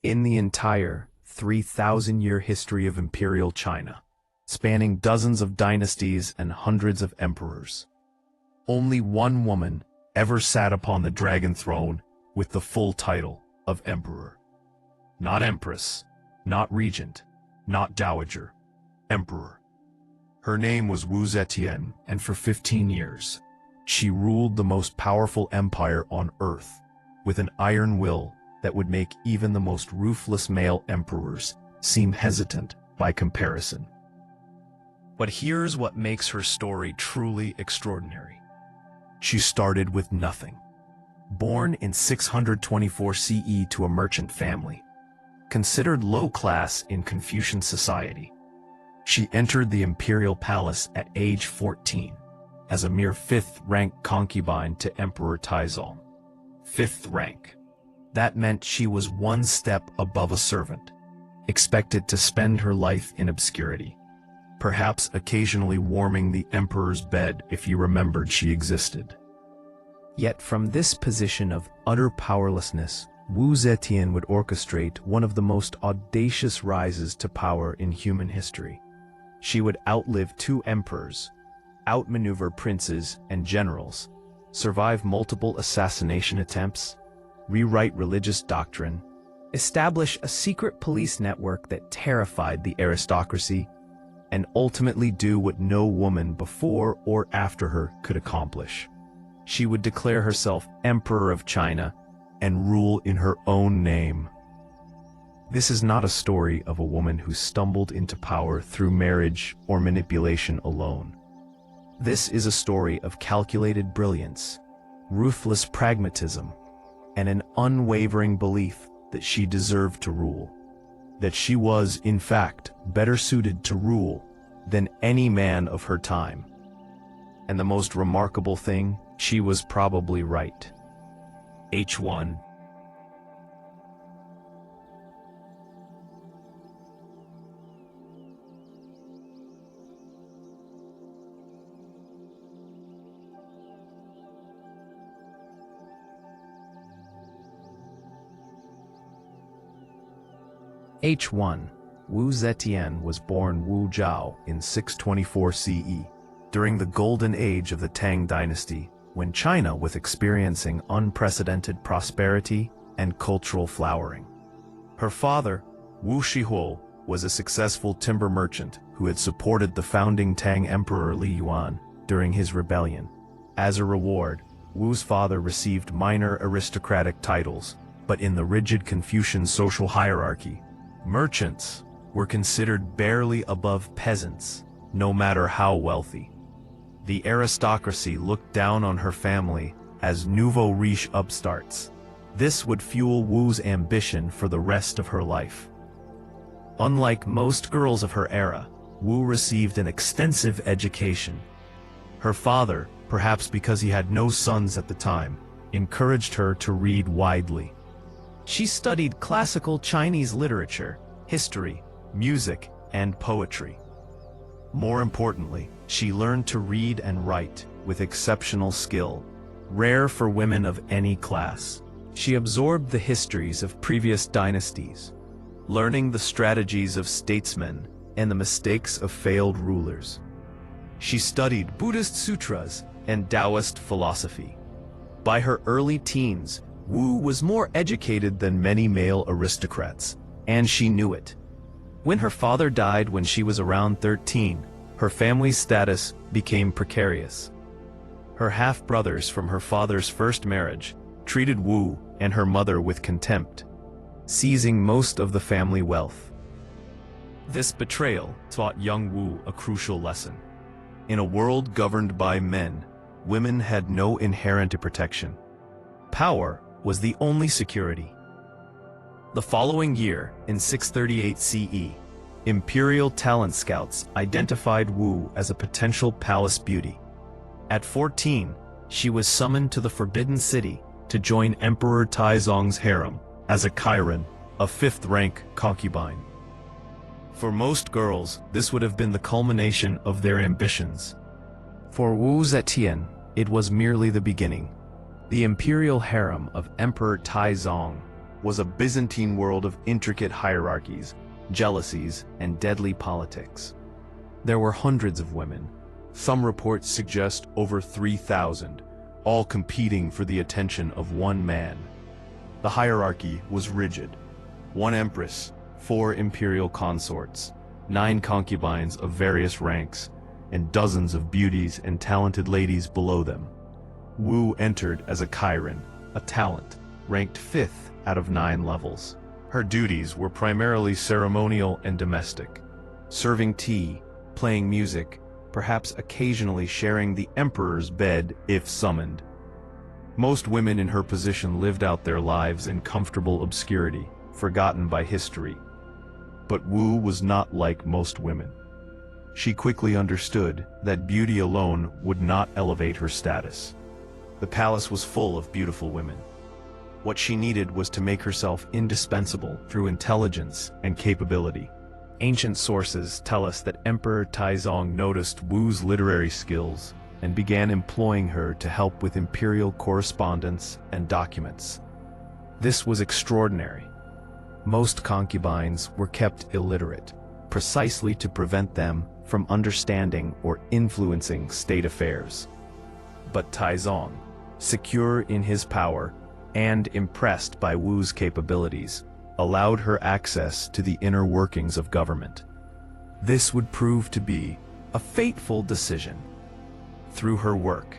In the entire 3,000-year history of Imperial China, spanning dozens of dynasties and hundreds of emperors, only one woman ever sat upon the dragon throne with the full title of emperor. Not empress, not regent, not dowager, emperor. Her name was Wu Zetian, and for 15 years, she ruled the most powerful empire on earth with an iron will that would make even the most ruthless male emperors seem hesitant by comparison. But here's what makes her story truly extraordinary. She started with nothing. Born in 624 CE to a merchant family, considered low-class in Confucian society, she entered the imperial palace at age 14 as a mere 5th-rank concubine to Emperor Taizong. 5th rank. That meant she was one step above a servant, expected to spend her life in obscurity, perhaps occasionally warming the emperor's bed if he remembered she existed. Yet from this position of utter powerlessness, Wu Zetian would orchestrate one of the most audacious rises to power in human history. She would outlive 2 emperors, outmaneuver princes and generals, survive multiple assassination attempts, rewrite religious doctrine, establish a secret police network that terrified the aristocracy, and ultimately do what no woman before or after her could accomplish. She would declare herself Emperor of China and rule in her own name. This is not a story of a woman who stumbled into power through marriage or manipulation alone. This is a story of calculated brilliance, ruthless pragmatism, and an unwavering belief that she deserved to rule. That she was, in fact, better suited to rule than any man of her time. And the most remarkable thing, she was probably right. H1. H1. Wu Zetian was born Wu Zhao in 624 CE, during the golden age of the Tang Dynasty, when China was experiencing unprecedented prosperity and cultural flowering. Her father, Wu Shihuo, was a successful timber merchant who had supported the founding Tang Emperor Li Yuan during his rebellion. As a reward, Wu's father received minor aristocratic titles, but in the rigid Confucian social hierarchy, merchants were considered barely above peasants, no matter how wealthy. The aristocracy looked down on her family as nouveau riche upstarts. This would fuel Wu's ambition for the rest of her life. Unlike most girls of her era, Wu received an extensive education. Her father, perhaps because he had no sons at the time, encouraged her to read widely. She studied classical Chinese literature, history, music, and poetry. More importantly, she learned to read and write with exceptional skill, rare for women of any class. She absorbed the histories of previous dynasties, learning the strategies of statesmen and the mistakes of failed rulers. She studied Buddhist sutras and Taoist philosophy. By her early teens, Wu was more educated than many male aristocrats, and she knew it. When her father died when she was around 13, her family's status became precarious. Her half-brothers from her father's first marriage treated Wu and her mother with contempt, seizing most of the family wealth. This betrayal taught young Wu a crucial lesson. In a world governed by men, women had no inherent protection. Power was the only security. The following year, in 638 CE, Imperial talent scouts identified Wu as a potential palace beauty. At 14, she was summoned to the Forbidden City to join Emperor Taizong's harem as a Chiron, a 5th-rank concubine. For most girls, this would have been the culmination of their ambitions. For Wu Zetian, it was merely the beginning. The imperial harem of Emperor Taizong was a Byzantine world of intricate hierarchies, jealousies, and deadly politics. There were hundreds of women. Some reports suggest over 3,000, all competing for the attention of one man. The hierarchy was rigid. One empress, 4 imperial consorts, 9 concubines of various ranks, and dozens of beauties and talented ladies below them. Wu entered as a Chiron, a talent, ranked 5th out of 9 levels. Her duties were primarily ceremonial and domestic, serving tea, playing music, perhaps occasionally sharing the emperor's bed if summoned. Most women in her position lived out their lives in comfortable obscurity, forgotten by history. But Wu was not like most women. She quickly understood that beauty alone would not elevate her status. The palace was full of beautiful women. What she needed was to make herself indispensable through intelligence and capability. Ancient sources tell us that Emperor Taizong noticed Wu's literary skills and began employing her to help with imperial correspondence and documents. This was extraordinary. Most concubines were kept illiterate, precisely to prevent them from understanding or influencing state affairs. But Taizong, secure in his power and impressed by Wu's capabilities, allowed her access to the inner workings of government. This would prove to be a fateful decision. Through her work,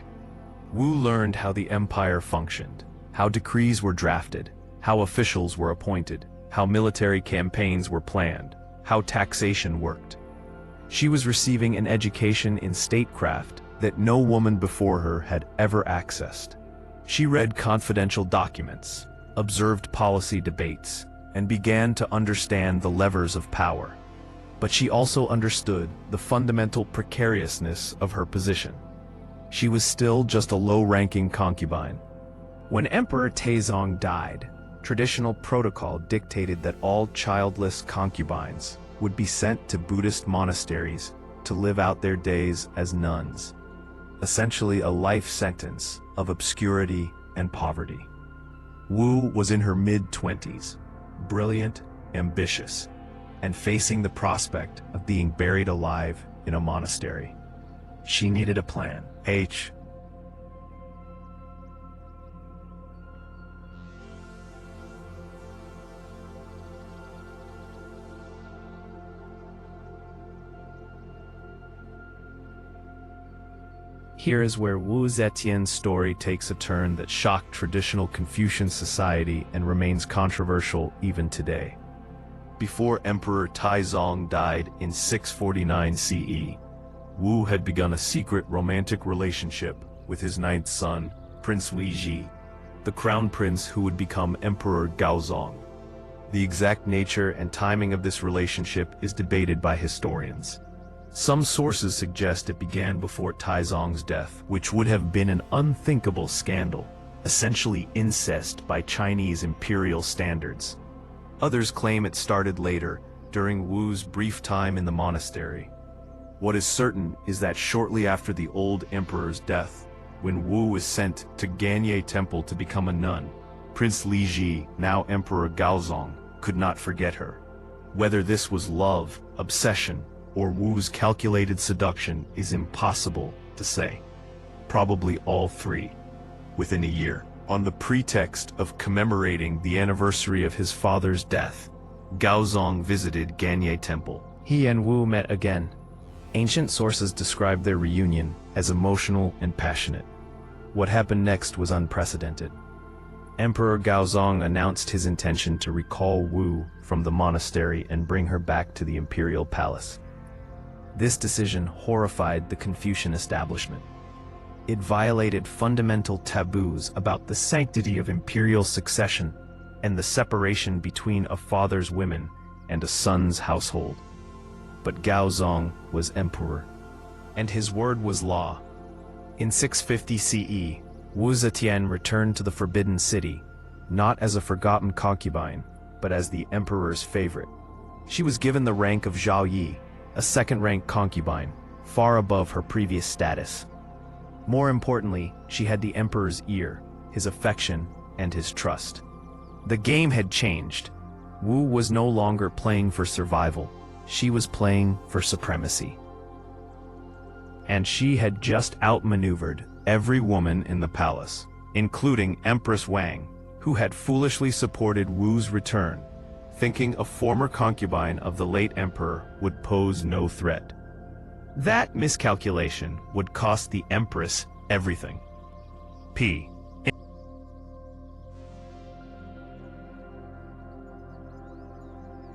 Wu learned how the empire functioned, how decrees were drafted, how officials were appointed, how military campaigns were planned, how taxation worked. She was receiving an education in statecraft that no woman before her had ever accessed. She read confidential documents, observed policy debates, and began to understand the levers of power. But she also understood the fundamental precariousness of her position. She was still just a low-ranking concubine. When Emperor Taizong died, traditional protocol dictated that all childless concubines would be sent to Buddhist monasteries to live out their days as nuns, essentially a life sentence of obscurity and poverty. Wu was in her mid-20s, brilliant, ambitious, and facing the prospect of being buried alive in a monastery. She needed a plan. Here is where Wu Zetian's story takes a turn that shocked traditional Confucian society and remains controversial even today. Before Emperor Taizong died in 649 CE, Wu had begun a secret romantic relationship with his 9th son, Prince Liji, the crown prince who would become Emperor Gaozong. The exact nature and timing of this relationship is debated by historians. Some sources suggest it began before Taizong's death, which would have been an unthinkable scandal, essentially incest by Chinese imperial standards. Others claim it started later, during Wu's brief time in the monastery. What is certain is that shortly after the old emperor's death, when Wu was sent to Ganye Temple to become a nun, Prince Liji, now Emperor Gaozong, could not forget her. Whether this was love, obsession, or Wu's calculated seduction is impossible to say. Probably all three. Within a year, on the pretext of commemorating the anniversary of his father's death, Gaozong visited Ganye Temple. He and Wu met again. Ancient sources describe their reunion as emotional and passionate. What happened next was unprecedented. Emperor Gaozong announced his intention to recall Wu from the monastery and bring her back to the imperial palace. This decision horrified the Confucian establishment. It violated fundamental taboos about the sanctity of imperial succession and the separation between a father's women and a son's household. But Gaozong was emperor, and his word was law. In 650 CE, Wu Zetian returned to the Forbidden City, not as a forgotten concubine, but as the emperor's favorite. She was given the rank of Zhao Yi, a second-rank concubine, far above her previous status. More importantly, she had the emperor's ear, his affection, and his trust. The game had changed. Wu was no longer playing for survival. She was playing for supremacy. And she had just outmaneuvered every woman in the palace, including Empress Wang, who had foolishly supported Wu's return, thinking a former concubine of the late emperor would pose no threat. That miscalculation would cost the Empress everything.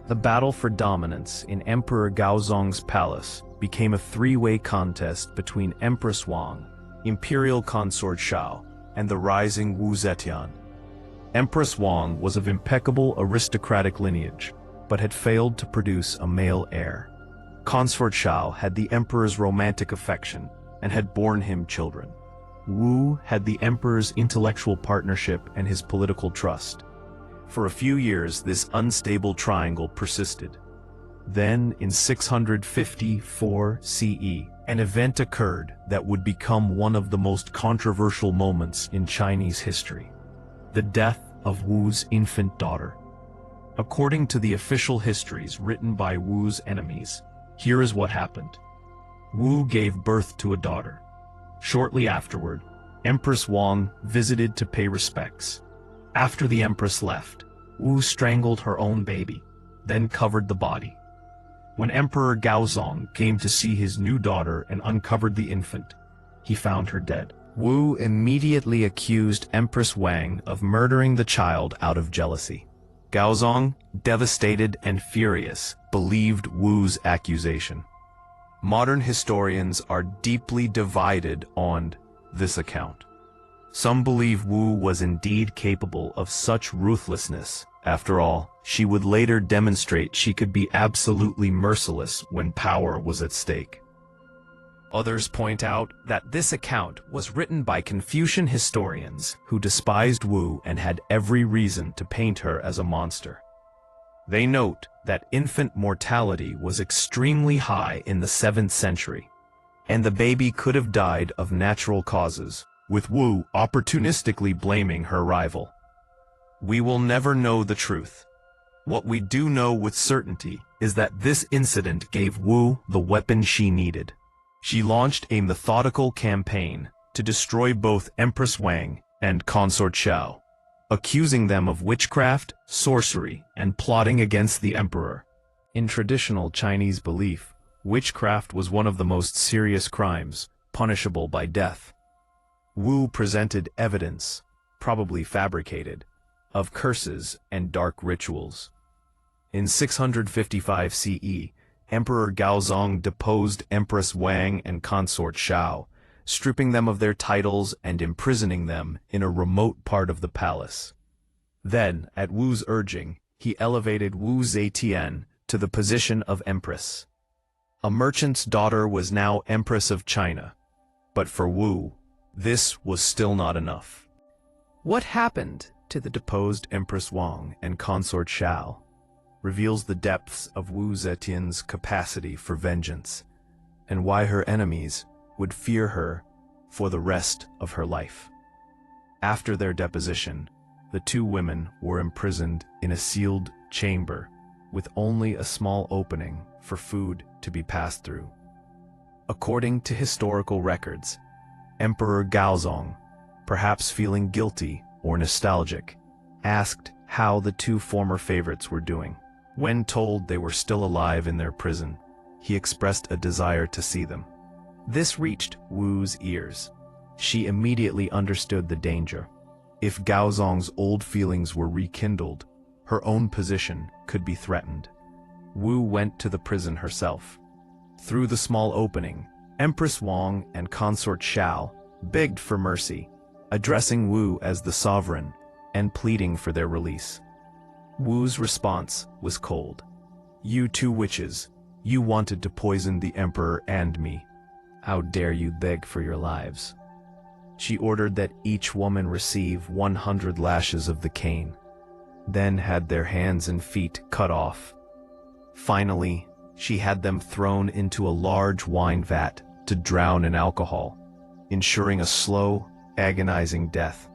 The battle for dominance in Emperor Gaozong's palace became a three-way contest between Empress Wang, Imperial consort Shao, and the rising Wu Zetian. Empress Wang was of impeccable aristocratic lineage, but had failed to produce a male heir. Consort Shao had the emperor's romantic affection and had borne him children. Wu had the emperor's intellectual partnership and his political trust. For a few years, this unstable triangle persisted. Then, in 654 CE, an event occurred that would become one of the most controversial moments in Chinese history: the death of Wu's infant daughter. According to the official histories written by Wu's enemies, here is what happened. Wu gave birth to a daughter. Shortly afterward, Empress Wang visited to pay respects. After the Empress left, Wu strangled her own baby, then covered the body. When Emperor Gaozong came to see his new daughter and uncovered the infant, he found her dead. Wu immediately accused Empress Wang of murdering the child out of jealousy. Gaozong, devastated and furious, believed Wu's accusation. Modern historians are deeply divided on this account. Some believe Wu was indeed capable of such ruthlessness. After all, she would later demonstrate she could be absolutely merciless when power was at stake. Others point out that this account was written by Confucian historians who despised Wu and had every reason to paint her as a monster. They note that infant mortality was extremely high in the 7th century, and the baby could have died of natural causes, with Wu opportunistically blaming her rival. We will never know the truth. What we do know with certainty is that this incident gave Wu the weapon she needed. She launched a methodical campaign to destroy both Empress Wang and Consort Shao, accusing them of witchcraft, sorcery, and plotting against the emperor. In traditional Chinese belief, witchcraft was one of the most serious crimes, punishable by death. Wu presented evidence, probably fabricated, of curses and dark rituals. In 655 CE, Emperor Gaozong deposed Empress Wang and Consort Shao, stripping them of their titles and imprisoning them in a remote part of the palace. Then, at Wu's urging, he elevated Wu Zetian to the position of Empress. A merchant's daughter was now Empress of China. But for Wu, this was still not enough. What happened to the deposed Empress Wang and Consort Shao reveals the depths of Wu Zetian's capacity for vengeance, and why her enemies would fear her for the rest of her life. After their deposition, the two women were imprisoned in a sealed chamber with only a small opening for food to be passed through. According to historical records, Emperor Gaozong, perhaps feeling guilty or nostalgic, asked how the two former favorites were doing. When told they were still alive in their prison, he expressed a desire to see them. This reached Wu's ears. She immediately understood the danger. If Gaozong's old feelings were rekindled, her own position could be threatened. Wu went to the prison herself. Through the small opening, Empress Wang and Consort Shao begged for mercy, addressing Wu as the sovereign and pleading for their release. Wu's response was cold. "You two witches, you wanted to poison the emperor and me. How dare you beg for your lives?" She ordered that each woman receive 100 lashes of the cane, then had their hands and feet cut off. Finally, she had them thrown into a large wine vat to drown in alcohol, ensuring a slow, agonizing death.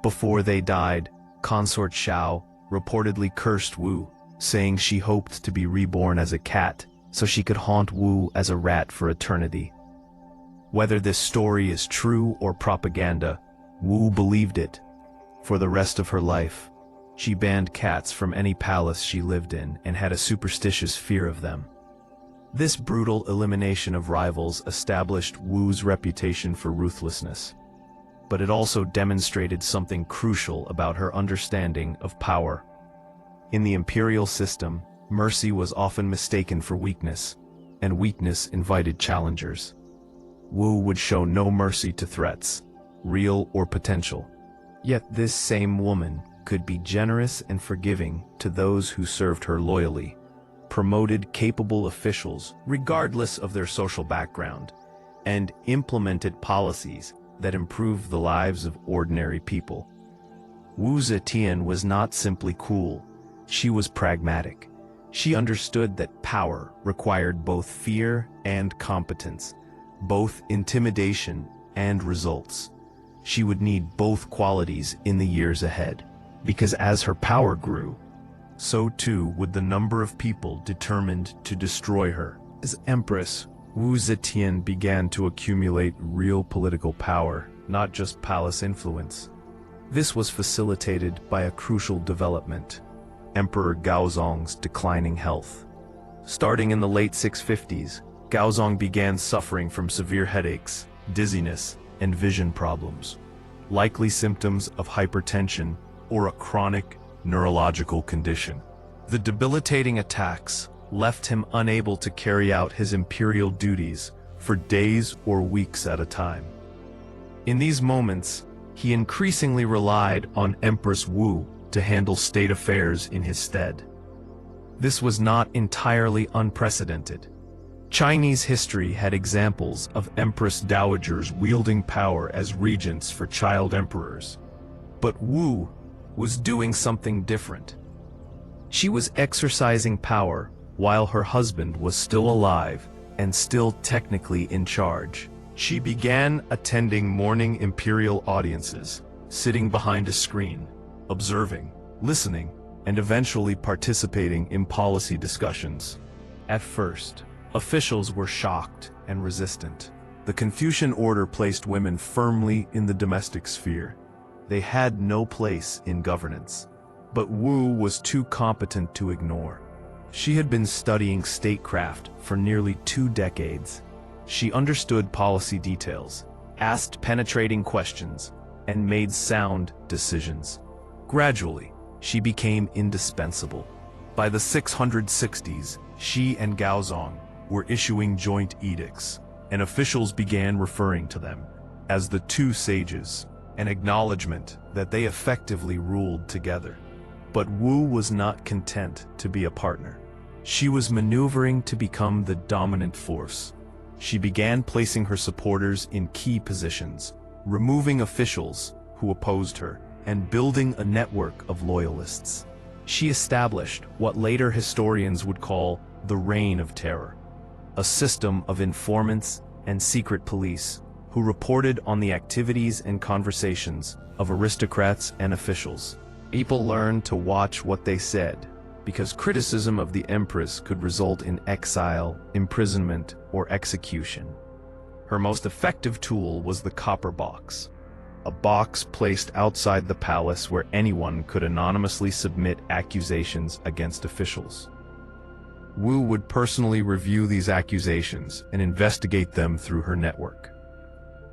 Before they died, Consort Xiao reportedly cursed Wu, saying she hoped to be reborn as a cat so she could haunt Wu as a rat for eternity. Whether this story is true or propaganda, Wu believed it. For the rest of her life, she banned cats from any palace she lived in and had a superstitious fear of them. This brutal elimination of rivals established Wu's reputation for ruthlessness, but it also demonstrated something crucial about her understanding of power. In the imperial system, mercy was often mistaken for weakness, and weakness invited challengers. Wu would show no mercy to threats, real or potential. Yet this same woman could be generous and forgiving to those who served her loyally, promoted capable officials regardless of their social background, and implemented policies that improved the lives of ordinary people. Wu Zetian was not simply cool, she was pragmatic. She understood that power required both fear and competence, both intimidation and results. She would need both qualities in the years ahead, because as her power grew, so too would the number of people determined to destroy her. As Empress, Wu Zetian began to accumulate real political power, not just palace influence. This was facilitated by a crucial development: Emperor Gaozong's declining health. Starting in the late 650s, Gaozong began suffering from severe headaches, dizziness, and vision problems, likely symptoms of hypertension or a chronic neurological condition. The debilitating attacks left him unable to carry out his imperial duties for days or weeks at a time. In these moments, he increasingly relied on Empress Wu to handle state affairs in his stead. This was not entirely unprecedented. Chinese history had examples of empress dowagers wielding power as regents for child emperors. But Wu was doing something different. She was exercising power while her husband was still alive and still technically in charge. She began attending morning imperial audiences, sitting behind a screen, observing, listening, and eventually participating in policy discussions. At first, officials were shocked and resistant. The Confucian order placed women firmly in the domestic sphere. They had no place in governance. But Wu was too competent to ignore. She had been studying statecraft for nearly 2 decades. She understood policy details, asked penetrating questions, and made sound decisions. Gradually, she became indispensable. By the 660s, she and Gaozong were issuing joint edicts, and officials began referring to them as the two sages, an acknowledgement that they effectively ruled together. But Wu was not content to be a partner. She was maneuvering to become the dominant force. She began placing her supporters in key positions, removing officials who opposed her, and building a network of loyalists. She established what later historians would call the Reign of Terror, a system of informants and secret police who reported on the activities and conversations of aristocrats and officials. People learned to watch what they said, because criticism of the Empress could result in exile, imprisonment, or execution. Her most effective tool was the copper box, a box placed outside the palace where anyone could anonymously submit accusations against officials. Wu would personally review these accusations and investigate them through her network.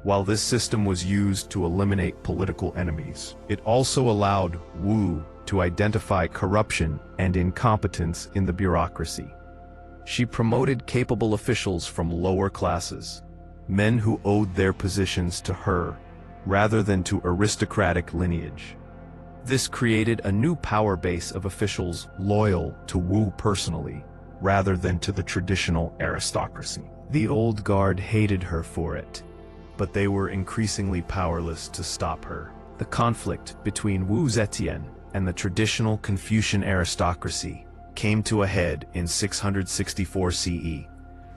While this system was used to eliminate political enemies, it also allowed Wu to identify corruption and incompetence in the bureaucracy. She promoted capable officials from lower classes, men who owed their positions to her, rather than to aristocratic lineage. This created a new power base of officials loyal to Wu personally, rather than to the traditional aristocracy. The old guard hated her for it, but they were increasingly powerless to stop her. The conflict between Wu Zetian and the traditional Confucian aristocracy came to a head in 664 CE,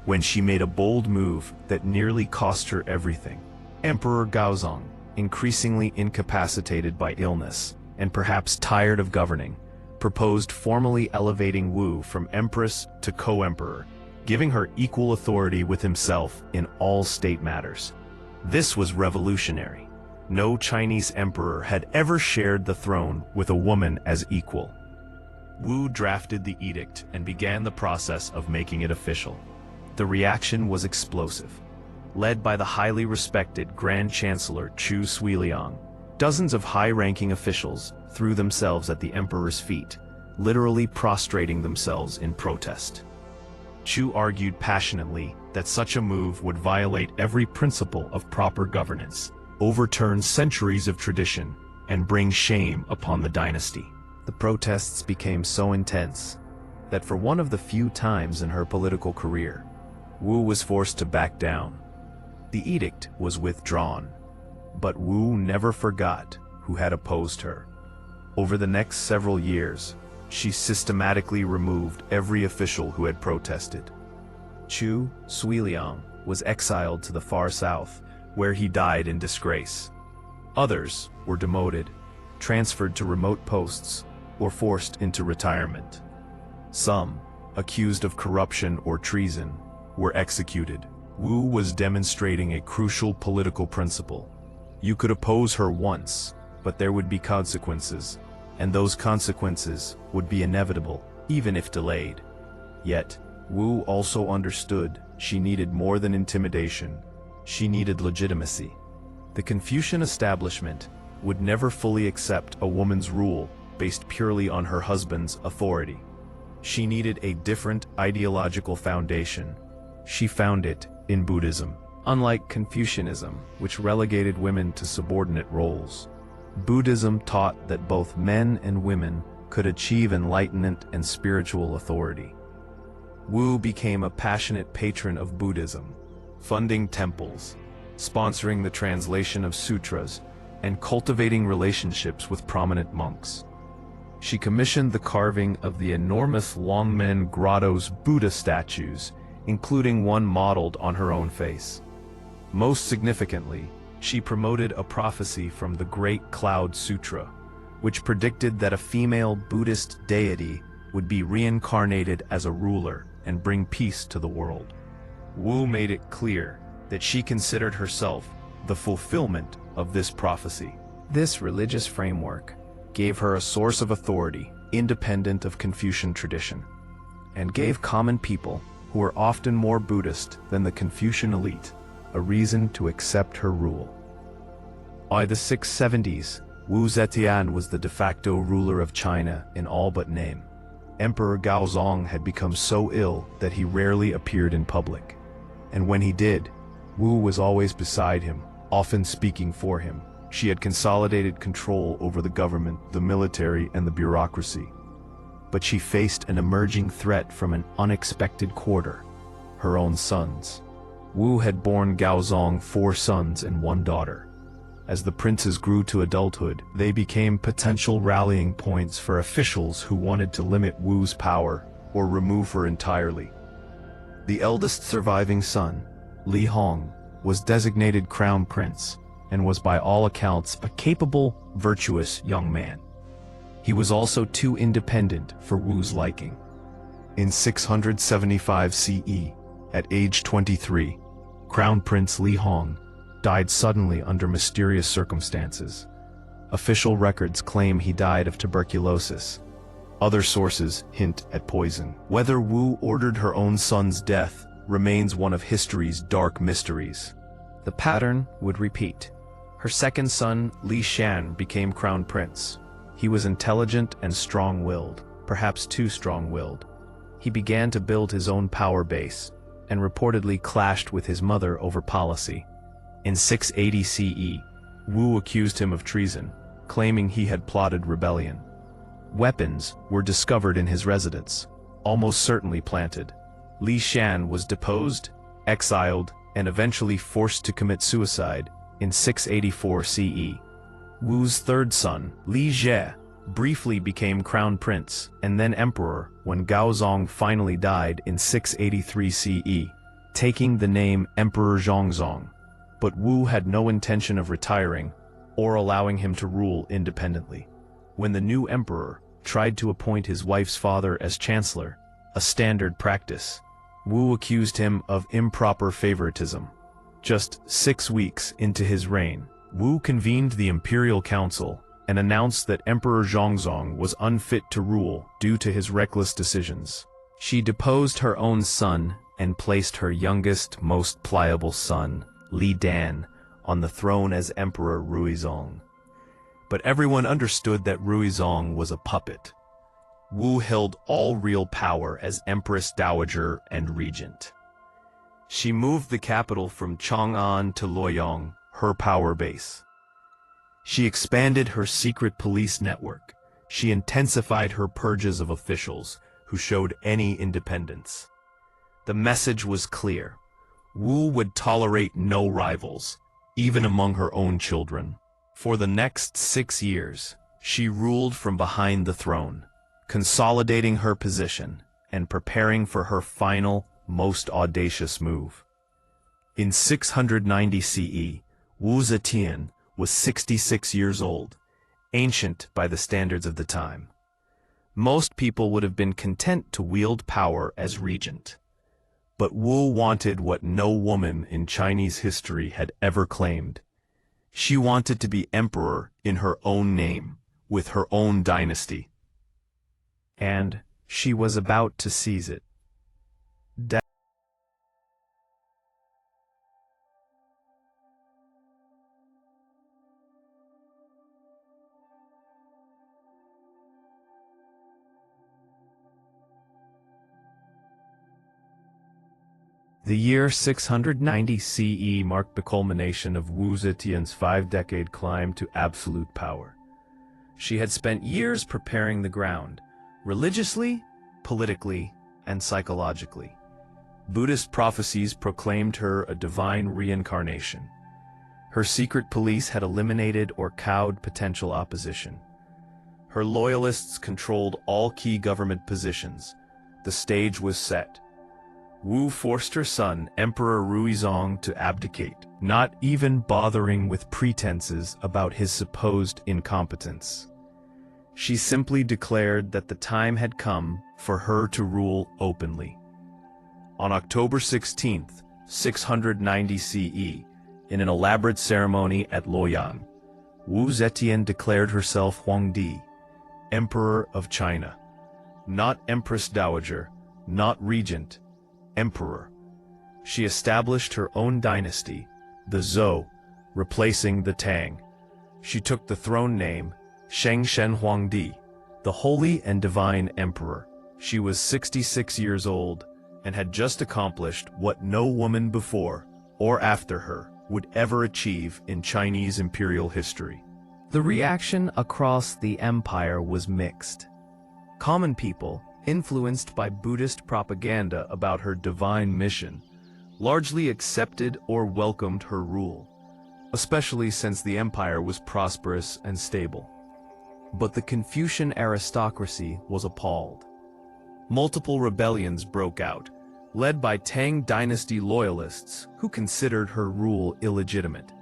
when she made a bold move that nearly cost her everything. Emperor Gaozong, increasingly incapacitated by illness and perhaps tired of governing, proposed formally elevating Wu from empress to co-emperor, giving her equal authority with himself in all state matters. This was revolutionary. No Chinese emperor had ever shared the throne with a woman as equal. Wu drafted the edict and began the process of making it official. The reaction was explosive. Led by the highly respected Grand Chancellor Chu Suiliang, dozens of high-ranking officials threw themselves at the emperor's feet, literally prostrating themselves in protest. Chu argued passionately that such a move would violate every principle of proper governance, overturn centuries of tradition, and bring shame upon the dynasty. The protests became so intense that for one of the few times in her political career, Wu was forced to back down. The edict was withdrawn, but Wu never forgot who had opposed her. Over the next several years, she systematically removed every official who had protested. Chu Suiliang was exiled to the far south, where he died in disgrace. Others were demoted, transferred to remote posts, or forced into retirement. Some, accused of corruption or treason, were executed. Wu was demonstrating a crucial political principle. You could oppose her once, but there would be consequences, and those consequences would be inevitable, even if delayed. Yet, Wu also understood she needed more than intimidation. She needed legitimacy. The Confucian establishment would never fully accept a woman's rule based purely on her husband's authority. She needed a different ideological foundation. She found it in Buddhism. Unlike Confucianism, which relegated women to subordinate roles, Buddhism taught that both men and women could achieve enlightenment and spiritual authority. Wu became a passionate patron of Buddhism, funding temples, sponsoring the translation of sutras, and cultivating relationships with prominent monks. She commissioned the carving of the enormous Longmen Grotto's Buddha statues, including one modeled on her own face. Most significantly, she promoted a prophecy from the Great Cloud Sutra, which predicted that a female Buddhist deity would be reincarnated as a ruler and bring peace to the world. Wu made it clear that she considered herself the fulfillment of this prophecy. This religious framework gave her a source of authority independent of Confucian tradition, and gave common people, who were often more Buddhist than the Confucian elite, a reason to accept her rule. By the 670s, Wu Zetian was the de facto ruler of China in all but name. Emperor Gaozong had become so ill that he rarely appeared in public. And when he did, Wu was always beside him, often speaking for him. She had consolidated control over the government, the military, and the bureaucracy. But she faced an emerging threat from an unexpected quarter: her own sons. Wu had borne Gaozong 4 sons and 1 daughter. As the princes grew to adulthood, they became potential rallying points for officials who wanted to limit Wu's power or remove her entirely. The eldest surviving son, Li Hong, was designated crown prince and was by all accounts a capable, virtuous young man. He was also too independent for Wu's liking. In 675 CE, at age 23, Crown Prince Li Hong died suddenly under mysterious circumstances. Official records claim he died of tuberculosis. Other sources hint at poison. Whether Wu ordered her own son's death remains one of history's dark mysteries. The pattern would repeat. Her second son, Li Shan, became crown prince. He was intelligent and strong-willed, perhaps too strong-willed. He began to build his own power base, and reportedly clashed with his mother over policy. In 680 CE, Wu accused him of treason, claiming he had plotted rebellion. Weapons were discovered in his residence, almost certainly planted. Li Shan was deposed, exiled, and eventually forced to commit suicide in 684 CE. Wu's third son, Li Jie, briefly became crown prince and then emperor when Gaozong finally died in 683 CE, taking the name Emperor Zhongzong. But Wu had no intention of retiring or allowing him to rule independently. when the new emperor tried to appoint his wife's father as chancellor, a standard practice, Wu accused him of improper favoritism. Just 6 weeks into his reign, Wu convened the Imperial Council and announced that Emperor Zhang was unfit to rule due to his reckless decisions. She deposed her own son and placed her youngest, most pliable son, Li Dan, on the throne as Emperor Ruizong. But everyone understood that Ruizong was a puppet. Wu held all real power as Empress Dowager and Regent. She moved the capital from Chang'an to Luoyang, her power base. She expanded her secret police network. She intensified her purges of officials who showed any independence. The message was clear. Wu would tolerate no rivals, even among her own children. For the next 6 years, she ruled from behind the throne, consolidating her position and preparing for her final, most audacious move. In 690 CE, Wu Zetian was 66 years old, ancient by the standards of the time. Most people would have been content to wield power as regent. But Wu wanted what no woman in Chinese history had ever claimed. She wanted to be emperor in her own name, with her own dynasty. And she was about to seize it. The year 690 CE marked the culmination of Wu Zetian's 5-decade climb to absolute power. She had spent years preparing the ground, religiously, politically, and psychologically. Buddhist prophecies proclaimed her a divine reincarnation. Her secret police had eliminated or cowed potential opposition. Her loyalists controlled all key government positions. The stage was set. Wu forced her son, Emperor Ruizong, to abdicate, not even bothering with pretenses about his supposed incompetence. She simply declared that the time had come for her to rule openly. On October 16, 690 CE, in an elaborate ceremony at Luoyang, Wu Zetian declared herself Huangdi, Emperor of China. Not Empress Dowager, not Regent, Emperor. She established her own dynasty, the Zhou, replacing the Tang. She took the throne name Shengshen Huangdi, the Holy and Divine Emperor. She was 66 years old and had just accomplished what no woman before or after her would ever achieve in Chinese imperial history. The reaction across the empire was mixed. Common people, influenced by Buddhist propaganda about her divine mission, largely accepted or welcomed her rule, especially since the empire was prosperous and stable. But the Confucian aristocracy was appalled. Multiple rebellions broke out, led by Tang Dynasty loyalists who considered her rule illegitimate.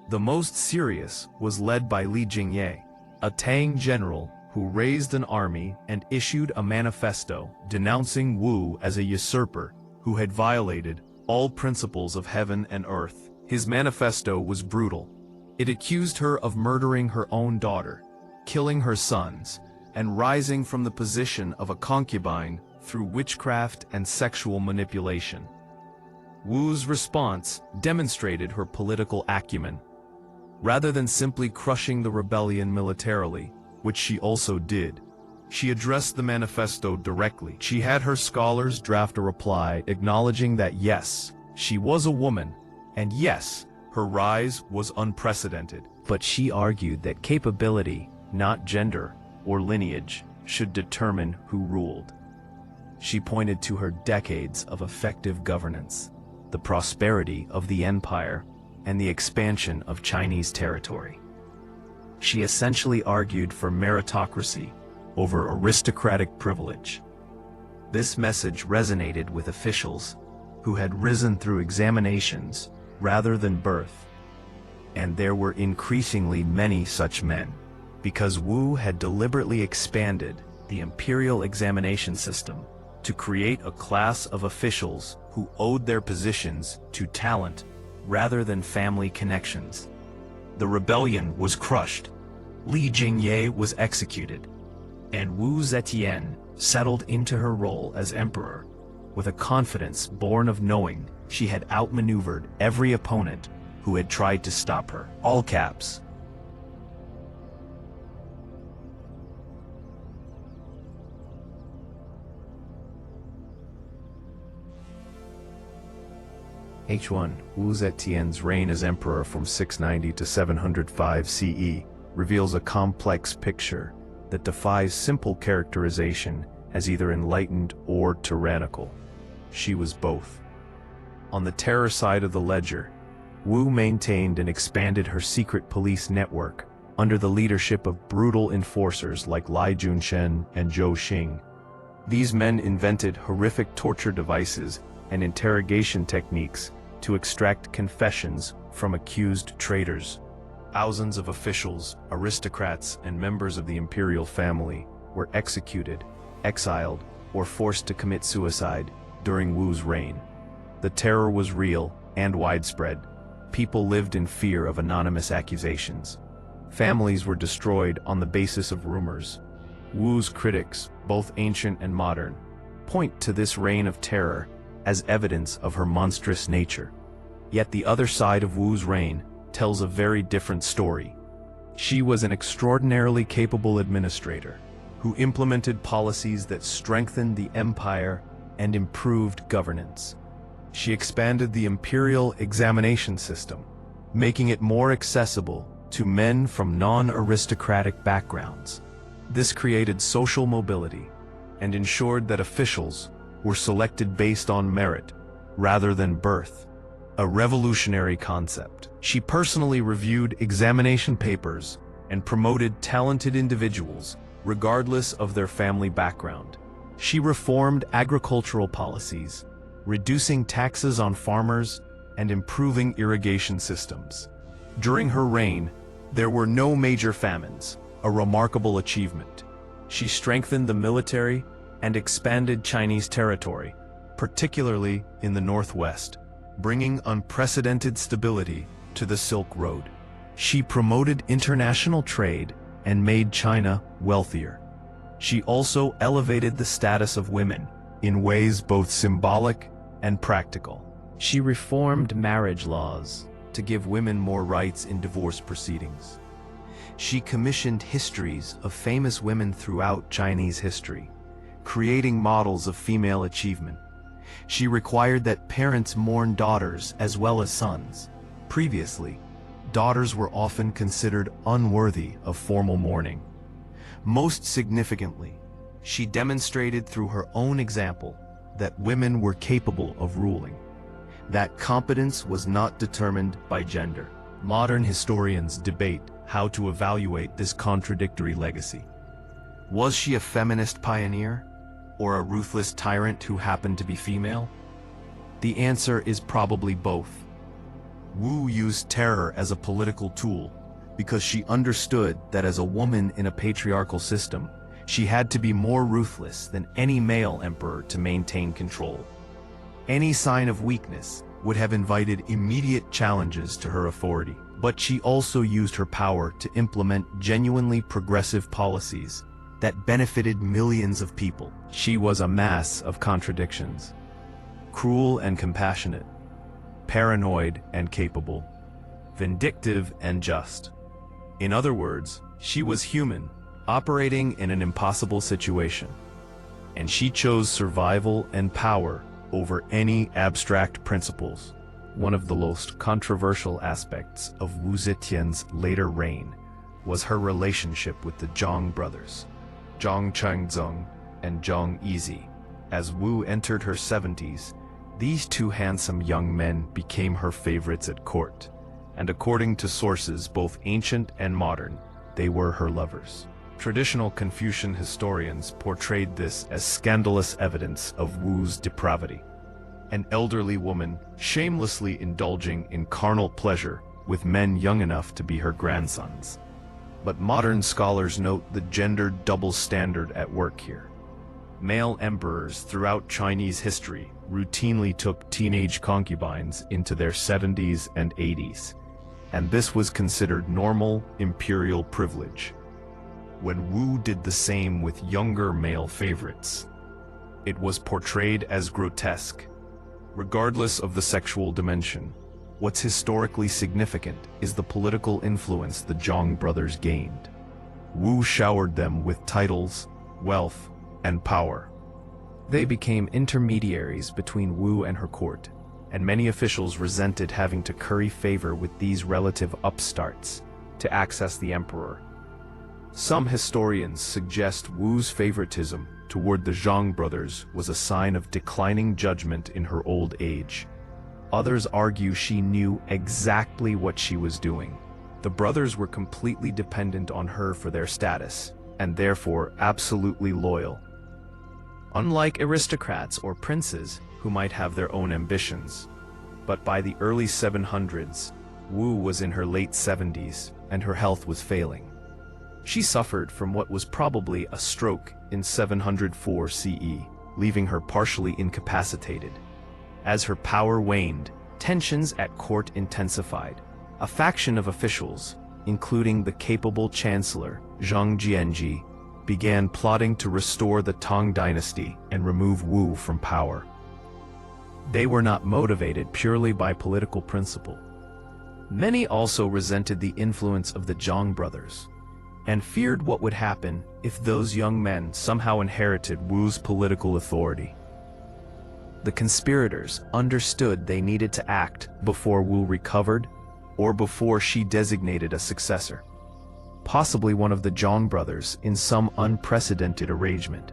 The most serious was led by Li Jingye, a Tang general who raised an army and issued a manifesto denouncing Wu as a usurper who had violated all principles of heaven and earth. His manifesto was brutal. It accused her of murdering her own daughter, killing her sons, and rising from the position of a concubine through witchcraft and sexual manipulation. Wu's response demonstrated her political acumen. Rather than simply crushing the rebellion militarily, which she also did, she addressed the manifesto directly. She had her scholars draft a reply acknowledging that yes, she was a woman, and yes, her rise was unprecedented. But she argued that capability, not gender or lineage, should determine who ruled. She pointed to her decades of effective governance, the prosperity of the empire, and the expansion of Chinese territory. She essentially argued for meritocracy over aristocratic privilege. This message resonated with officials who had risen through examinations rather than birth, and there were increasingly many such men. because Wu had deliberately expanded the imperial examination system to create a class of officials who owed their positions to talent rather than family connections. The rebellion was crushed, Li Jingye was executed, and Wu Zetian settled into her role as emperor with a confidence born of knowing she had outmaneuvered every opponent who had tried to stop her. All caps. H1. Wu Zetian's reign as emperor from 690 to 705 CE reveals a complex picture that defies simple characterization as either enlightened or tyrannical. She was both. On the terror side of the ledger, Wu maintained and expanded her secret police network under the leadership of brutal enforcers like Lai Junshen and Zhou Xing. These men invented horrific torture devices and interrogation techniques to extract confessions from accused traitors. Thousands of officials, aristocrats, and members of the imperial family were executed, exiled, or forced to commit suicide during Wu's reign. The terror was real and widespread. People lived in fear of anonymous accusations. Families were destroyed on the basis of rumors. Wu's critics, both ancient and modern, point to this reign of terror as evidence of her monstrous nature. Yet the other side of Wu's reign tells a very different story. She was an extraordinarily capable administrator who implemented policies that strengthened the empire and improved governance. She expanded the imperial examination system, making it more accessible to men from non-aristocratic backgrounds. This created social mobility and ensured that officials were selected based on merit rather than birth, a revolutionary concept. She personally reviewed examination papers and promoted talented individuals regardless of their family background. She reformed agricultural policies, reducing taxes on farmers and improving irrigation systems. During her reign, there were no major famines, a remarkable achievement. She strengthened the military and expanded Chinese territory, particularly in the northwest, bringing unprecedented stability to the Silk Road. She promoted international trade and made China wealthier. She also elevated the status of women in ways both symbolic and practical. She reformed marriage laws to give women more rights in divorce proceedings. She commissioned histories of famous women throughout Chinese history, creating models of female achievement. She required that parents mourn daughters as well as sons. Previously, daughters were often considered unworthy of formal mourning. Most significantly, she demonstrated through her own example that women were capable of ruling. That competence was not determined by gender. Modern historians debate how to evaluate this contradictory legacy. Was she a feminist pioneer, or a ruthless tyrant who happened to be female? The answer is probably both. Wu used terror as a political tool because she understood that as a woman in a patriarchal system, she had to be more ruthless than any male emperor to maintain control. Any sign of weakness would have invited immediate challenges to her authority. But she also used her power to implement genuinely progressive policies that benefited millions of people. She was a mass of contradictions. Cruel and compassionate, paranoid and capable, vindictive and just. In other words, she was human, operating in an impossible situation. And she chose survival and power over any abstract principles. One of the most controversial aspects of Wu Zetian's later reign was her relationship with the Zhang brothers, Zhang Changzong and Zhang Yizi. As Wu entered her 70s, these two handsome young men became her favorites at court, and according to sources both ancient and modern, they were her lovers. Traditional Confucian historians portrayed this as scandalous evidence of Wu's depravity. An elderly woman shamelessly indulging in carnal pleasure with men young enough to be her grandsons. But modern scholars note the gendered double standard at work here. Male emperors throughout Chinese history routinely took teenage concubines into their 70s and 80s, and this was considered normal imperial privilege. When Wu did the same with younger male favorites, it was portrayed as grotesque. Regardless of the sexual dimension, what's historically significant is the political influence the Zhang brothers gained. Wu showered them with titles, wealth, and power. They became intermediaries between Wu and her court, and many officials resented having to curry favor with these relative upstarts to access the emperor. Some historians suggest Wu's favoritism toward the Zhang brothers was a sign of declining judgment in her old age. Others argue she knew exactly what she was doing. The brothers were completely dependent on her for their status, and therefore absolutely loyal. Unlike aristocrats or princes who might have their own ambitions. But by the early 700s, Wu was in her late 70s, and her health was failing. She suffered from what was probably a stroke in 704 CE, leaving her partially incapacitated. As her power waned, tensions at court intensified. A faction of officials, including the capable chancellor Zhang Jianji, began plotting to restore the Tang dynasty and remove Wu from power. They were not motivated purely by political principle. Many also resented the influence of the Zhang brothers, and feared what would happen if those young men somehow inherited Wu's political authority. The conspirators understood they needed to act before Wu recovered or before she designated a successor, possibly one of the Zhang brothers in some unprecedented arrangement.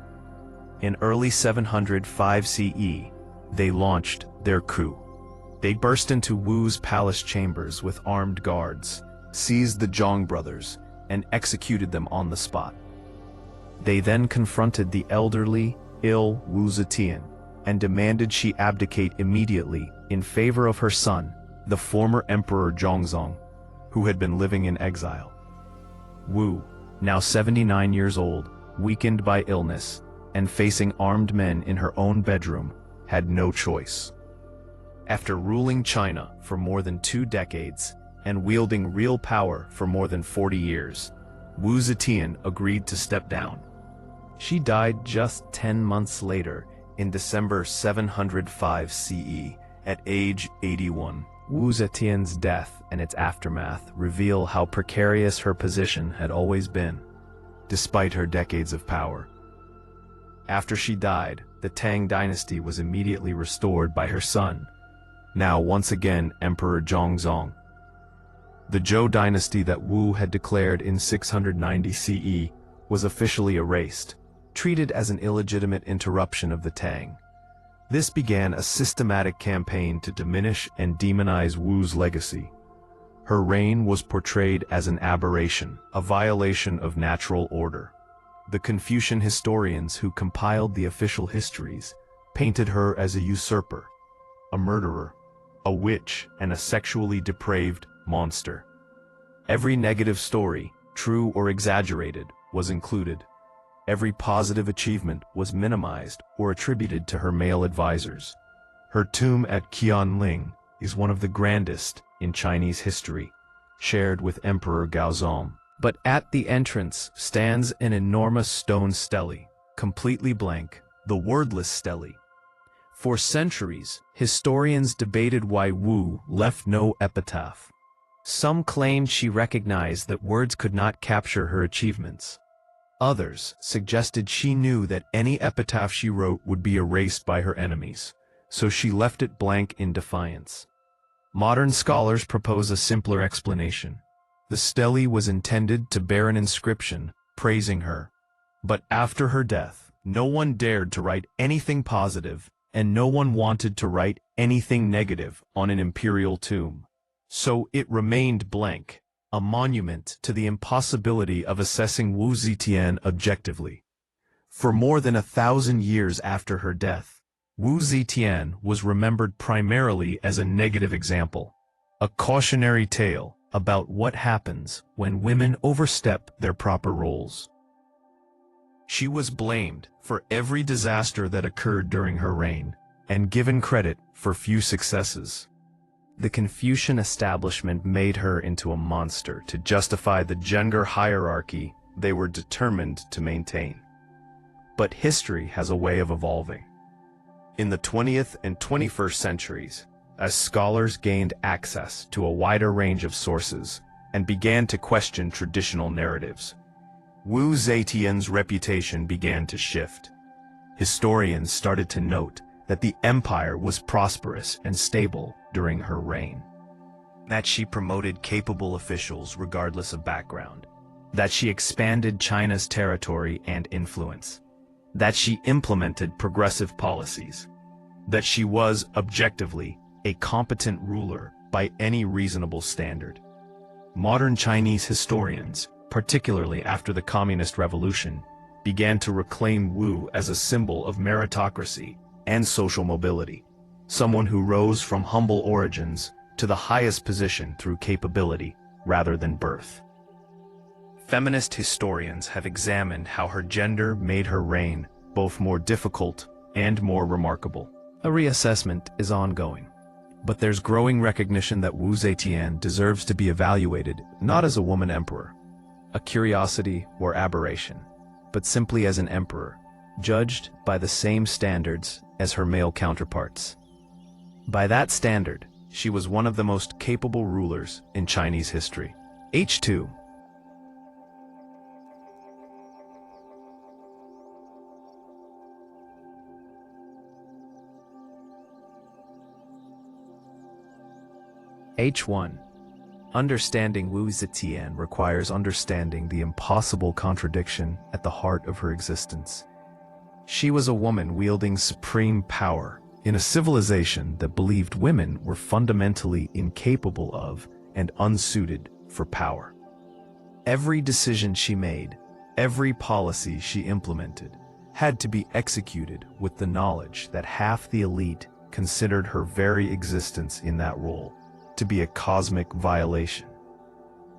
In early 705 CE, they launched their coup. They burst into Wu's palace chambers with armed guards, seized the Zhang brothers, and executed them on the spot. They then confronted the elderly, ill Wu Zetian and demanded she abdicate immediately in favor of her son, the former Emperor Zhongzong, who had been living in exile. Wu, now 79 years old, weakened by illness, and facing armed men in her own bedroom, had no choice. After ruling China for more than 2 decades, and wielding real power for more than 40 years, Wu Zetian agreed to step down. She died just 10 months later, in December 705 CE, at age 81. Wu Zetian's death and its aftermath reveal how precarious her position had always been, despite her decades of power. After she died, the Tang dynasty was immediately restored by her son, now once again Emperor Zhongzong. The Zhou dynasty that Wu had declared in 690 CE was officially erased, treated as an illegitimate interruption of the Tang. This began a systematic campaign to diminish and demonize Wu's legacy. Her reign was portrayed as an aberration, a violation of natural order. The Confucian historians who compiled the official histories painted her as a usurper, a murderer, a witch, and a sexually depraved monster. Every negative story, true or exaggerated, was included. Every positive achievement was minimized or attributed to her male advisors. Her tomb at Qianling is one of the grandest in Chinese history, shared with Emperor Gaozong. But at the entrance stands an enormous stone stele, completely blank, the wordless stele. For centuries, historians debated why Wu left no epitaph. Some claimed she recognized that words could not capture her achievements. Others suggested she knew that any epitaph she wrote would be erased by her enemies, so she left it blank in defiance. Modern scholars propose a simpler explanation. The stele was intended to bear an inscription praising her, but after her death, no one dared to write anything positive, and no one wanted to write anything negative on an imperial tomb. So it remained blank, a monument to the impossibility of assessing Wu Zetian objectively. For more than 1,000 years after her death, Wu Zetian was remembered primarily as a negative example, a cautionary tale about what happens when women overstep their proper roles. She was blamed for every disaster that occurred during her reign, and given credit for few successes. The Confucian establishment made her into a monster to justify the gender hierarchy they were determined to maintain. But history has a way of evolving. In the 20th and 21st centuries, as scholars gained access to a wider range of sources and began to question traditional narratives, Wu Zetian's reputation began to shift. Historians started to note that the empire was prosperous and stable during her reign, that she promoted capable officials regardless of background, that she expanded China's territory and influence, that she implemented progressive policies, that she was, objectively, a competent ruler by any reasonable standard. Modern Chinese historians, particularly after the Communist Revolution, began to reclaim Wu as a symbol of meritocracy and social mobility, someone who rose from humble origins to the highest position through capability rather than birth. Feminist historians have examined how her gender made her reign both more difficult and more remarkable. A reassessment is ongoing, but there's growing recognition that Wu Zetian deserves to be evaluated not as a woman emperor, a curiosity or aberration, but simply as an emperor, judged by the same standards as her male counterparts. By that standard, she was one of the most capable rulers in Chinese history. H2. H1. Understanding Wu Zetian requires understanding the impossible contradiction at the heart of her existence. She was a woman wielding supreme power in a civilization that believed women were fundamentally incapable of and unsuited for power. Every decision she made, every policy she implemented, had to be executed with the knowledge that half the elite considered her very existence in that role to be a cosmic violation.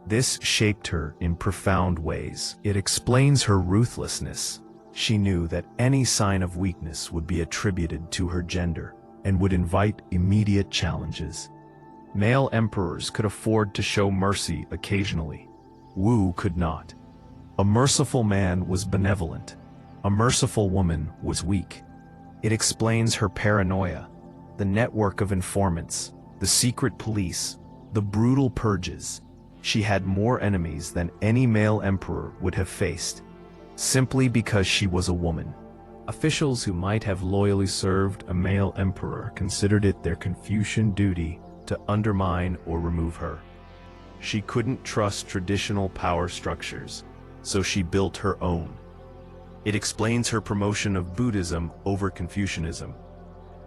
This shaped her in profound ways. It explains her ruthlessness. She knew that any sign of weakness would be attributed to her gender and would invite immediate challenges. Male emperors could afford to show mercy occasionally. Wu could not. A merciful man was benevolent. A merciful woman was weak. It explains her paranoia, the network of informants, the secret police, the brutal purges. She had more enemies than any male emperor would have faced, simply because she was a woman. Officials who might have loyally served a male emperor considered it their Confucian duty to undermine or remove her. She couldn't trust traditional power structures, so she built her own. It explains her promotion of Buddhism over Confucianism.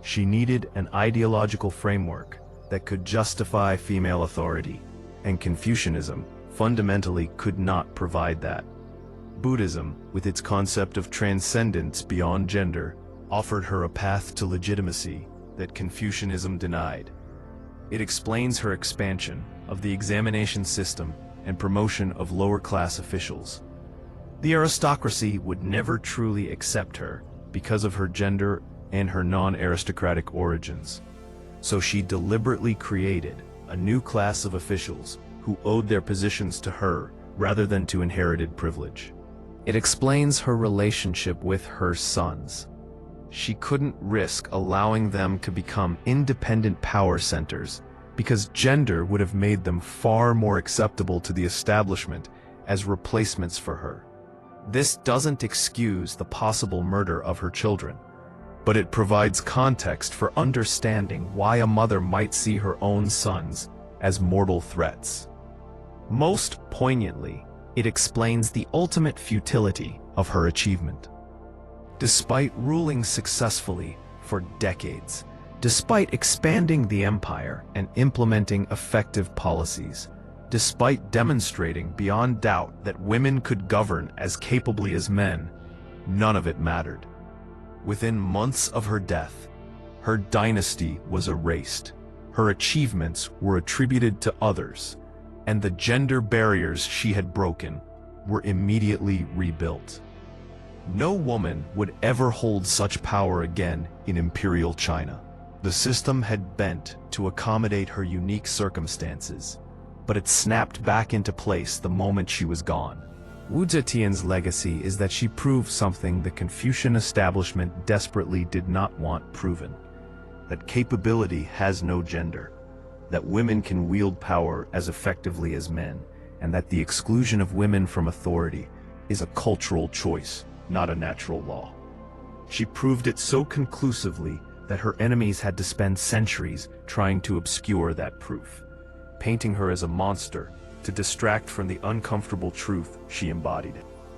She needed an ideological framework that could justify female authority, and Confucianism fundamentally could not provide that. Buddhism, with its concept of transcendence beyond gender, offered her a path to legitimacy that Confucianism denied. It explains her expansion of the examination system and promotion of lower-class officials. The aristocracy would never truly accept her because of her gender and her non-aristocratic origins. So she deliberately created a new class of officials who owed their positions to her rather than to inherited privilege. It explains her relationship with her sons. She couldn't risk allowing them to become independent power centers because gender would have made them far more acceptable to the establishment as replacements for her. This doesn't excuse the possible murder of her children, but it provides context for understanding why a mother might see her own sons as mortal threats. Most poignantly, it explains the ultimate futility of her achievement. Despite ruling successfully for decades, despite expanding the empire and implementing effective policies, despite demonstrating beyond doubt that women could govern as capably as men, none of it mattered. Within months of her death, her dynasty was erased. Her achievements were attributed to others, and the gender barriers she had broken were immediately rebuilt. No woman would ever hold such power again in Imperial China. The system had bent to accommodate her unique circumstances, but it snapped back into place the moment she was gone. Wu Zetian's legacy is that she proved something the Confucian establishment desperately did not want proven: that capability has no gender, that women can wield power as effectively as men, and that the exclusion of women from authority is a cultural choice, not a natural law. She proved it so conclusively that her enemies had to spend centuries trying to obscure that proof, painting her as a monster to distract from the uncomfortable truth she embodied.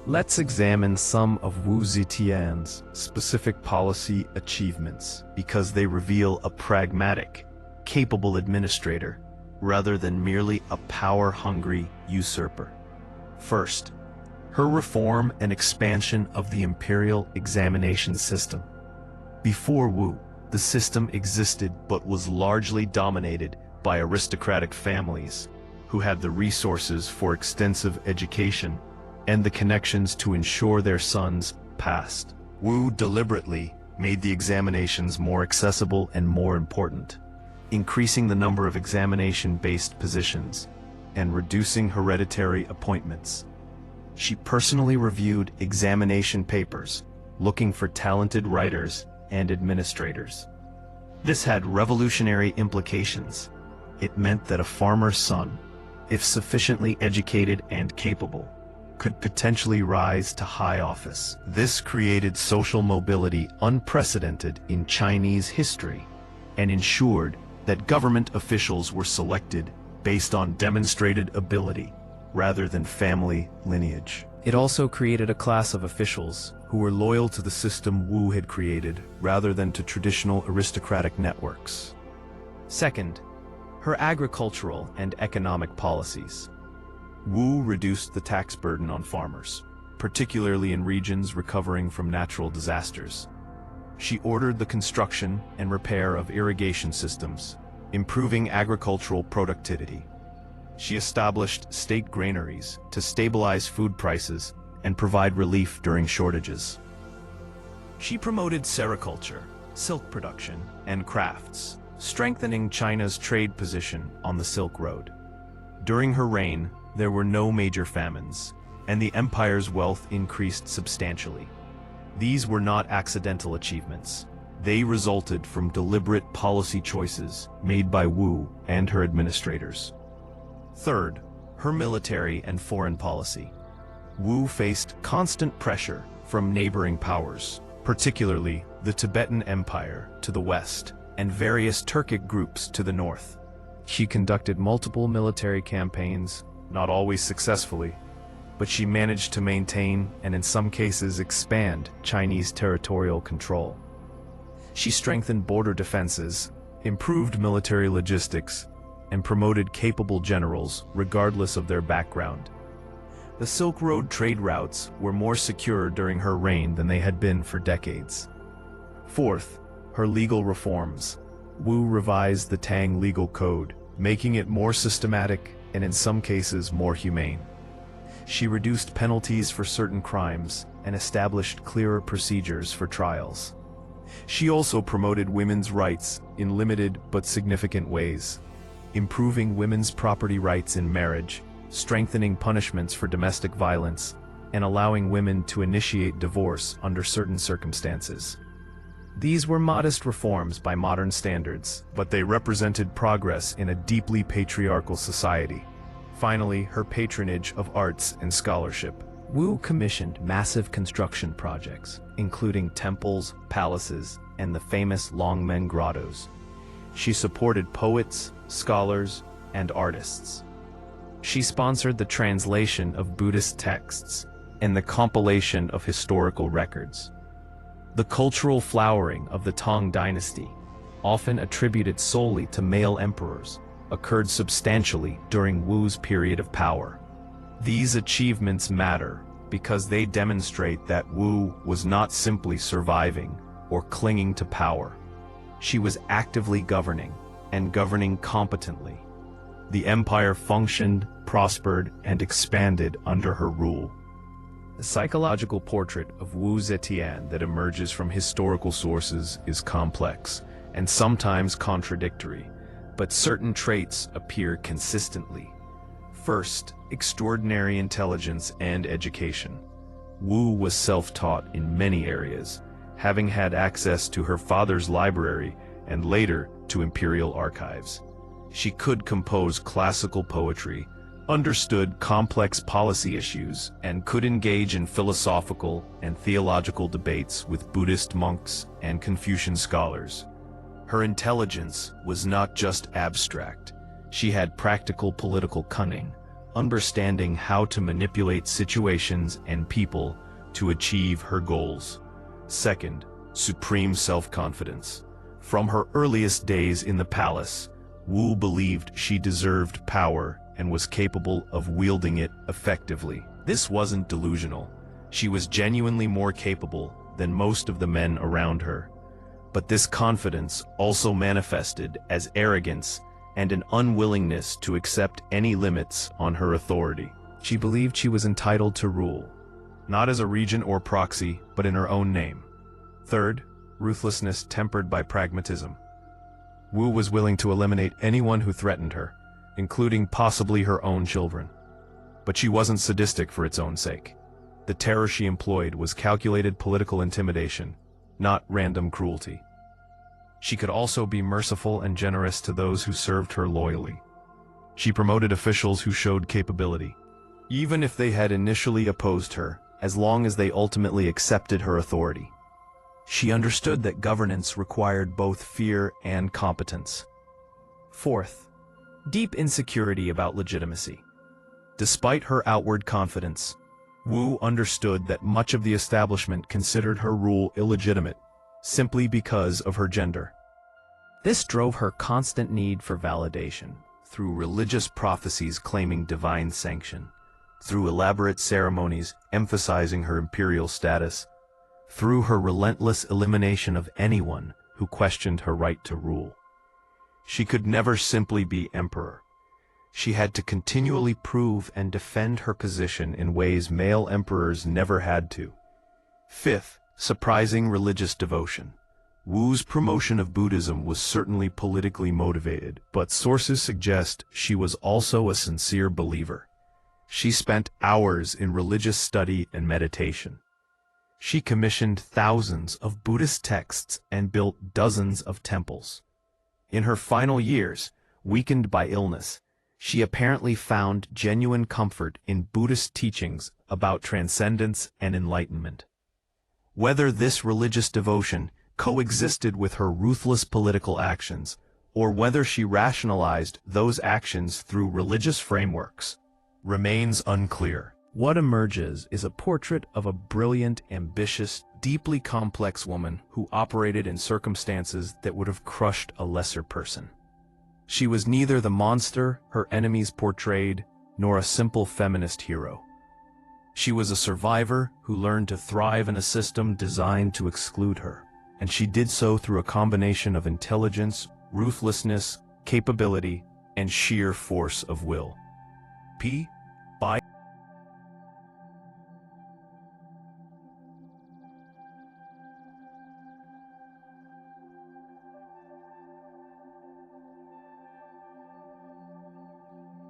Let's examine some of Wu Zetian's specific policy achievements, because they reveal a pragmatic, capable administrator rather than merely a power-hungry usurper. First, her reform and expansion of the imperial examination system. Before Wu, the system existed but was largely dominated by aristocratic families who had the resources for extensive education and the connections to ensure their sons passed. Wu deliberately made the examinations more accessible and more important, increasing the number of examination-based positions and reducing hereditary appointments. She personally reviewed examination papers, looking for talented writers and administrators. This had revolutionary implications. It meant that a farmer's son, if sufficiently educated and capable, could potentially rise to high office. This created social mobility unprecedented in Chinese history and ensured that government officials were selected based on demonstrated ability rather than family lineage. It also created a class of officials who were loyal to the system Wu had created rather than to traditional aristocratic networks. Second, her agricultural and economic policies. Wu reduced the tax burden on farmers, particularly in regions recovering from natural disasters. She ordered the construction and repair of irrigation systems, improving agricultural productivity. She established state granaries to stabilize food prices and provide relief during shortages. She promoted sericulture, silk production, and crafts, strengthening China's trade position on the Silk Road. During her reign, there were no major famines, and the empire's wealth increased substantially. These were not accidental achievements. They resulted from deliberate policy choices made by Wu and her administrators. Third, her military and foreign policy. Wu faced constant pressure from neighboring powers, particularly the Tibetan Empire to the west and various Turkic groups to the north. She conducted multiple military campaigns, not always successfully, but she managed to maintain and in some cases expand Chinese territorial control. She strengthened border defenses, improved military logistics, and promoted capable generals regardless of their background. The Silk Road trade routes were more secure during her reign than they had been for decades. Fourth, her legal reforms. Wu revised the Tang legal code, making it more systematic and in some cases more humane. She reduced penalties for certain crimes and established clearer procedures for trials. She also promoted women's rights in limited but significant ways, improving women's property rights in marriage, strengthening punishments for domestic violence, and allowing women to initiate divorce under certain circumstances. These were modest reforms by modern standards, but they represented progress in a deeply patriarchal society. Finally, her patronage of arts and scholarship. Wu commissioned massive construction projects, including temples, palaces, and the famous Longmen grottos. She supported poets, scholars, and artists. She sponsored the translation of Buddhist texts and the compilation of historical records. The cultural flowering of the Tang Dynasty, often attributed solely to male emperors, occurred substantially during Wu's period of power. These achievements matter because they demonstrate that Wu was not simply surviving or clinging to power. She was actively governing, and governing competently. The empire functioned, prospered, and expanded under her rule. The psychological portrait of Wu Zetian that emerges from historical sources is complex and sometimes contradictory, but certain traits appear consistently. First, extraordinary intelligence and education. Wu was self-taught in many areas, having had access to her father's library and later to Imperial archives. She could compose classical poetry, understood complex policy issues, and could engage in philosophical and theological debates with Buddhist monks and Confucian scholars. Her intelligence was not just abstract. She had practical political cunning, understanding how to manipulate situations and people to achieve her goals. Second, supreme self-confidence. From her earliest days in the palace, Wu believed she deserved power and was capable of wielding it effectively. This wasn't delusional. She was genuinely more capable than most of the men around her. But this confidence also manifested as arrogance and an unwillingness to accept any limits on her authority. She believed she was entitled to rule, not as a regent or proxy, but in her own name. Third, ruthlessness tempered by pragmatism. Wu was willing to eliminate anyone who threatened her, including possibly her own children. But she wasn't sadistic for its own sake. The terror she employed was calculated political intimidation, not random cruelty. She could also be merciful and generous to those who served her loyally. She promoted officials who showed capability, even if they had initially opposed her, as long as they ultimately accepted her authority. She understood that governance required both fear and competence. Fourth, deep insecurity about legitimacy. Despite her outward confidence, Wu understood that much of the establishment considered her rule illegitimate, simply because of her gender. This drove her constant need for validation, through religious prophecies claiming divine sanction, through elaborate ceremonies emphasizing her imperial status, through her relentless elimination of anyone who questioned her right to rule. She could never simply be emperor. She had to continually prove and defend her position in ways male emperors never had to. Fifth, surprising religious devotion. Wu's promotion of Buddhism was certainly politically motivated, but sources suggest she was also a sincere believer. She spent hours in religious study and meditation. She commissioned thousands of Buddhist texts and built dozens of temples. In her final years, weakened by illness, she apparently found genuine comfort in Buddhist teachings about transcendence and enlightenment. Whether this religious devotion coexisted with her ruthless political actions, or whether she rationalized those actions through religious frameworks, remains unclear. What emerges is a portrait of a brilliant, ambitious, deeply complex woman who operated in circumstances that would have crushed a lesser person. She was neither the monster her enemies portrayed, nor a simple feminist hero. She was a survivor who learned to thrive in a system designed to exclude her, and she did so through a combination of intelligence, ruthlessness, capability, and sheer force of will. By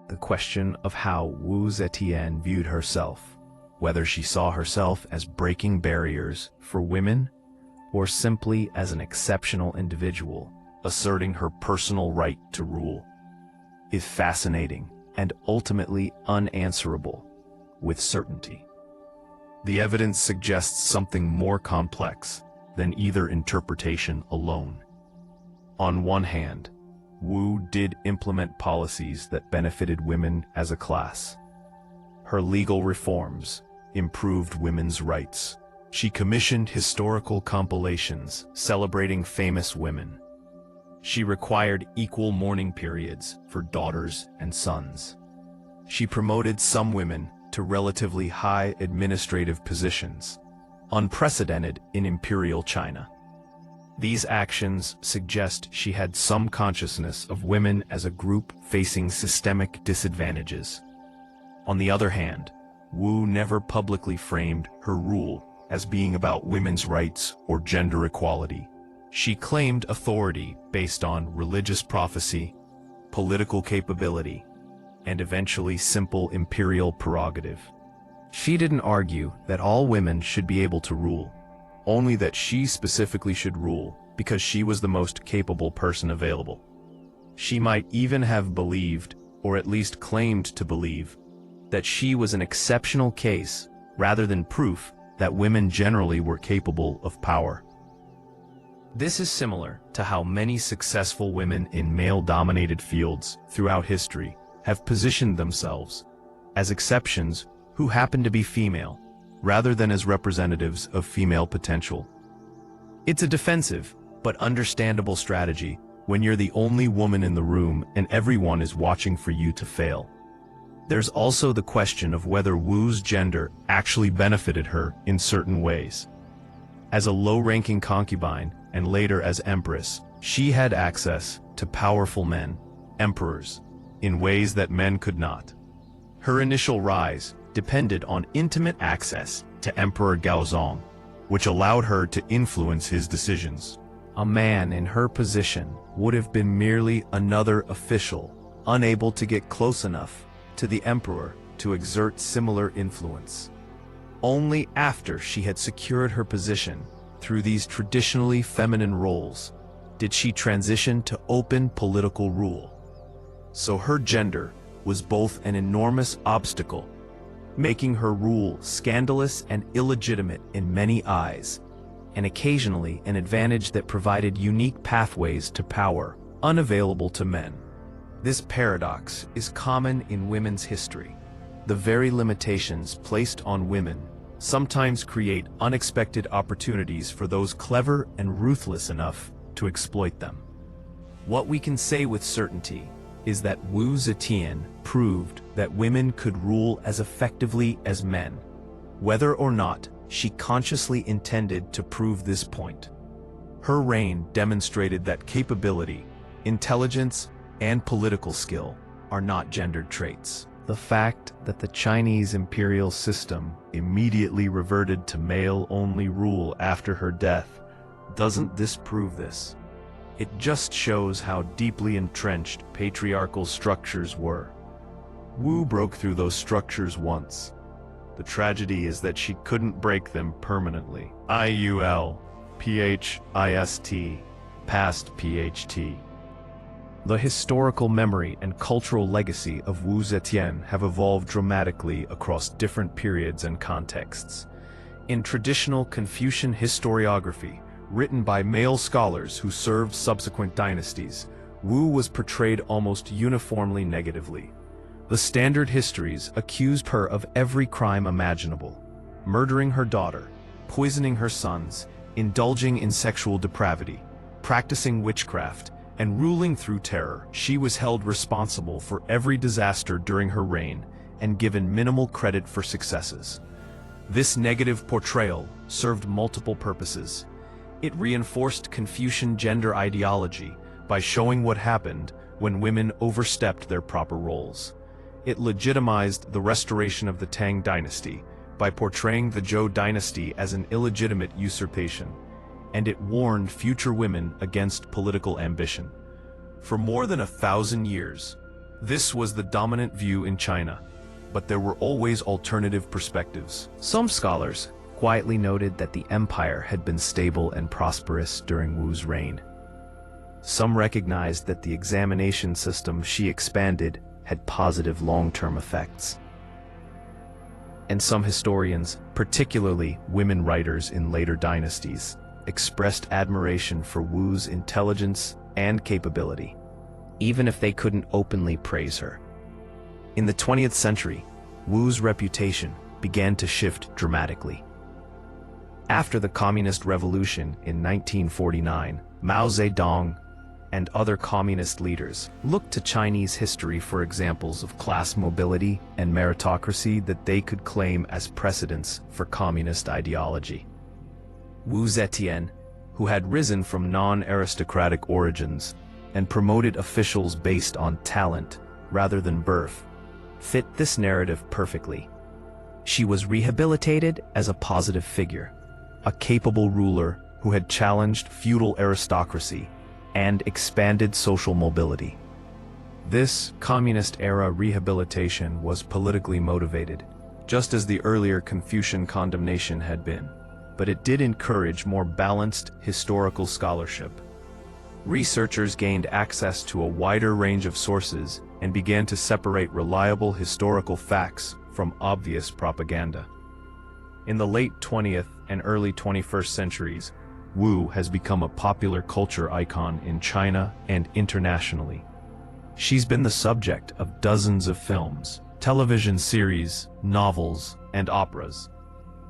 the question of how Wu Zetian viewed herself, whether she saw herself as breaking barriers for women or simply as an exceptional individual asserting her personal right to rule, is fascinating and ultimately unanswerable with certainty. The evidence suggests something more complex than either interpretation alone. On one hand, Wu did implement policies that benefited women as a class. Her legal reforms improved women's rights. She commissioned historical compilations celebrating famous women. She required equal mourning periods for daughters and sons. She promoted some women to relatively high administrative positions, unprecedented in Imperial China. These actions suggest she had some consciousness of women as a group facing systemic disadvantages. On the other hand, Wu never publicly framed her rule as being about women's rights or gender equality. She claimed authority based on religious prophecy, political capability, and eventually simple imperial prerogative. She didn't argue that all women should be able to rule, only that she specifically should rule because she was the most capable person available. She might even have believed, or at least claimed to believe, that she was an exceptional case rather than proof that women generally were capable of power. This is similar to how many successful women in male-dominated fields throughout history have positioned themselves as exceptions who happen to be female, rather than as representatives of female potential. It's a defensive, but understandable strategy when you're the only woman in the room and everyone is watching for you to fail. There's also the question of whether Wu's gender actually benefited her in certain ways. As a low-ranking concubine, and later as Empress, she had access to powerful men, emperors, in ways that men could not. Her initial rise depended on intimate access to Emperor Gaozong, which allowed her to influence his decisions. A man in her position would have been merely another official, unable to get close enough to the emperor to exert similar influence. Only after she had secured her position through these traditionally feminine roles did she transition to open political rule. So her gender was both an enormous obstacle, making her rule scandalous and illegitimate in many eyes, and occasionally an advantage that provided unique pathways to power unavailable to men. This paradox is common in women's history. The very limitations placed on women sometimes create unexpected opportunities for those clever and ruthless enough to exploit them. What we can say with certainty is that Wu Zetian proved that women could rule as effectively as men, whether or not she consciously intended to prove this point. Her reign demonstrated that capability, intelligence, and political skill are not gendered traits. The fact that the Chinese imperial system immediately reverted to male-only rule after her death doesn't disprove this. It just shows how deeply entrenched patriarchal structures were. Wu broke through those structures once. The tragedy is that she couldn't break them permanently. IUL, PHIST, past PHT. The historical memory and cultural legacy of Wu Zetian have evolved dramatically across different periods and contexts. In traditional Confucian historiography, written by male scholars who served subsequent dynasties, Wu was portrayed almost uniformly negatively. The standard histories accused her of every crime imaginable: murdering her daughter, poisoning her sons, indulging in sexual depravity, practicing witchcraft, and ruling through terror. She was held responsible for every disaster during her reign and given minimal credit for successes. This negative portrayal served multiple purposes. It reinforced Confucian gender ideology by showing what happened when women overstepped their proper roles. It legitimized the restoration of the Tang dynasty by portraying the Zhou dynasty as an illegitimate usurpation, and it warned future women against political ambition. For more than 1,000 years, this was the dominant view in China, but there were always alternative perspectives. Some scholars quietly noted that the empire had been stable and prosperous during Wu's reign. Some recognized that the examination system she expanded had positive long-term effects. And some historians, particularly women writers in later dynasties, expressed admiration for Wu's intelligence and capability, even if they couldn't openly praise her. In the 20th century, Wu's reputation began to shift dramatically. After the Communist Revolution in 1949, Mao Zedong and other communist leaders looked to Chinese history for examples of class mobility and meritocracy that they could claim as precedents for communist ideology. Wu Zetian, who had risen from non-aristocratic origins and promoted officials based on talent rather than birth, fit this narrative perfectly. She was rehabilitated as a positive figure, a capable ruler who had challenged feudal aristocracy and expanded social mobility. This communist-era rehabilitation was politically motivated, just as the earlier Confucian condemnation had been, but it did encourage more balanced historical scholarship. Researchers gained access to a wider range of sources and began to separate reliable historical facts from obvious propaganda. In the late 20th and early 21st centuries, Wu has become a popular culture icon in China and internationally. She's been the subject of dozens of films, television series, novels, and operas.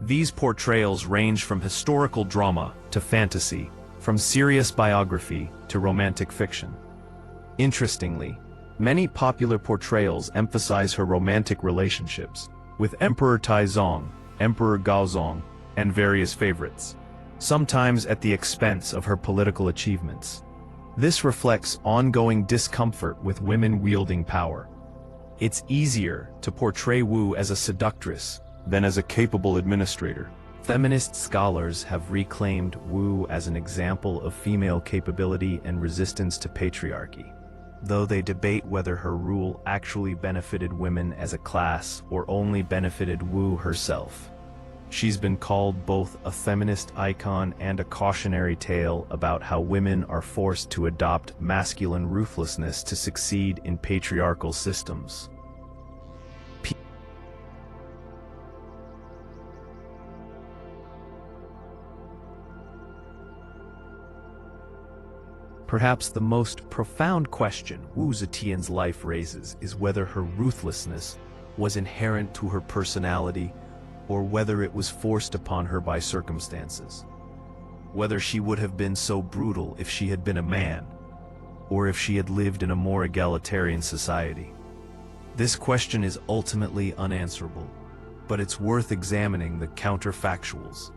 These portrayals range from historical drama to fantasy, from serious biography to romantic fiction. Interestingly, many popular portrayals emphasize her romantic relationships with Emperor Taizong, Emperor Gaozong, and various favorites, sometimes at the expense of her political achievements. This reflects ongoing discomfort with women wielding power. It's easier to portray Wu as a seductress than as a capable administrator. Feminist scholars have reclaimed Wu as an example of female capability and resistance to patriarchy, though they debate whether her rule actually benefited women as a class or only benefited Wu herself. She's been called both a feminist icon and a cautionary tale about how women are forced to adopt masculine ruthlessness to succeed in patriarchal systems. Perhaps the most profound question Wu Zetian's life raises is whether her ruthlessness was inherent to her personality or whether it was forced upon her by circumstances. Whether she would have been so brutal if she had been a man, or if she had lived in a more egalitarian society. This question is ultimately unanswerable, but it's worth examining the counterfactuals.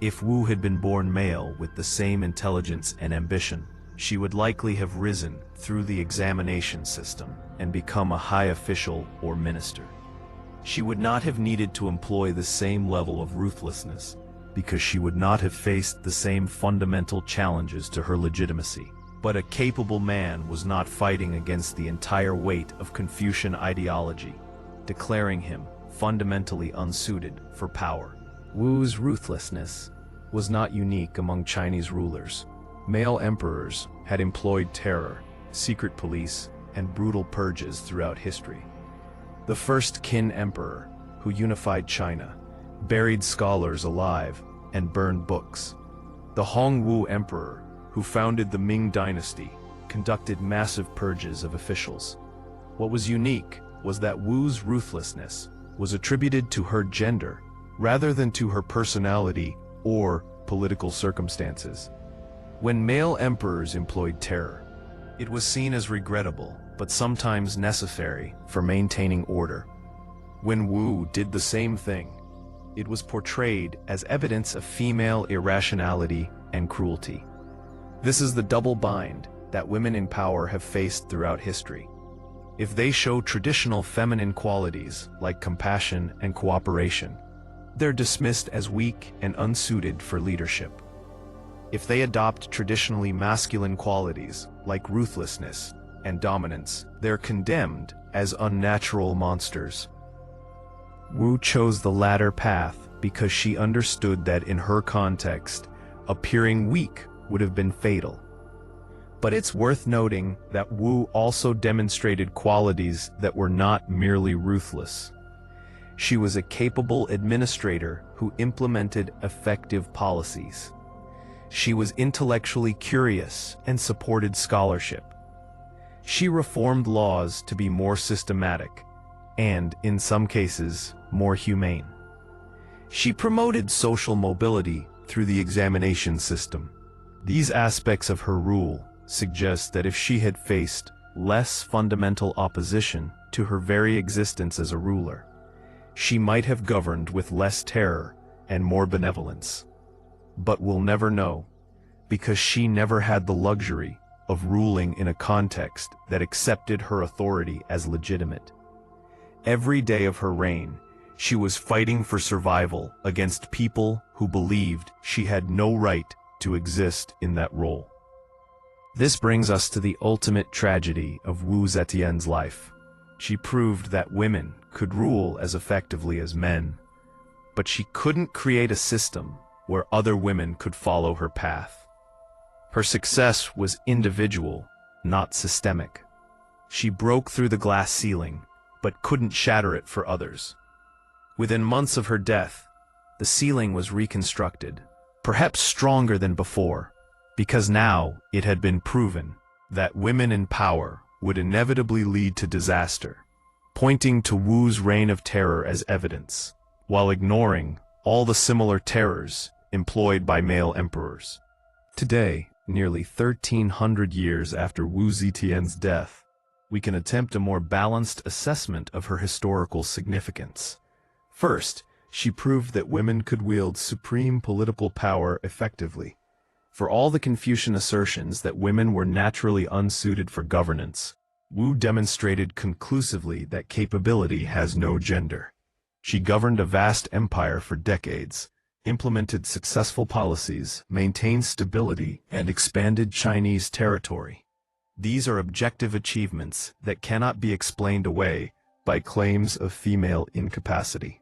If Wu had been born male with the same intelligence and ambition, she would likely have risen through the examination system and become a high official or minister. She would not have needed to employ the same level of ruthlessness, because she would not have faced the same fundamental challenges to her legitimacy. But a capable man was not fighting against the entire weight of Confucian ideology, declaring him fundamentally unsuited for power. Wu's ruthlessness was not unique among Chinese rulers. Male emperors had employed terror, secret police, and brutal purges throughout history. The first Qin emperor, who unified China, buried scholars alive and burned books. The Hongwu emperor, who founded the Ming Dynasty, conducted massive purges of officials. What was unique was that Wu's ruthlessness was attributed to her gender rather than to her personality or political circumstances. When male emperors employed terror, it was seen as regrettable but sometimes necessary for maintaining order. When Wu did the same thing, it was portrayed as evidence of female irrationality and cruelty. This is the double bind that women in power have faced throughout history. If they show traditional feminine qualities like compassion and cooperation, they're dismissed as weak and unsuited for leadership. If they adopt traditionally masculine qualities like ruthlessness and dominance, they're condemned as unnatural monsters. Wu chose the latter path because she understood that in her context, appearing weak would have been fatal. But it's worth noting that Wu also demonstrated qualities that were not merely ruthless. She was a capable administrator who implemented effective policies. She was intellectually curious and supported scholarship. She reformed laws to be more systematic and, in some cases, more humane. She promoted social mobility through the examination system. These aspects of her rule suggest that if she had faced less fundamental opposition to her very existence as a ruler, she might have governed with less terror and more benevolence. But we'll never know, because she never had the luxury of ruling in a context that accepted her authority as legitimate. Every day of her reign, she was fighting for survival against people who believed she had no right to exist in that role. This brings us to the ultimate tragedy of Wu Zetian's life. She proved that women could rule as effectively as men, but she couldn't create a system where other women could follow her path. Her success was individual, not systemic. She broke through the glass ceiling, but couldn't shatter it for others. Within months of her death, the ceiling was reconstructed, perhaps stronger than before, because now it had been proven that women in power would inevitably lead to disaster, pointing to Wu's reign of terror as evidence, while ignoring all the similar terrors employed by male emperors. Today, nearly 1,300 years after Wu Zetian's death, we can attempt a more balanced assessment of her historical significance. First, she proved that women could wield supreme political power effectively. For all the Confucian assertions that women were naturally unsuited for governance, Wu demonstrated conclusively that capability has no gender. She governed a vast empire for decades, implemented successful policies, maintained stability, and expanded Chinese territory. These are objective achievements that cannot be explained away by claims of female incapacity.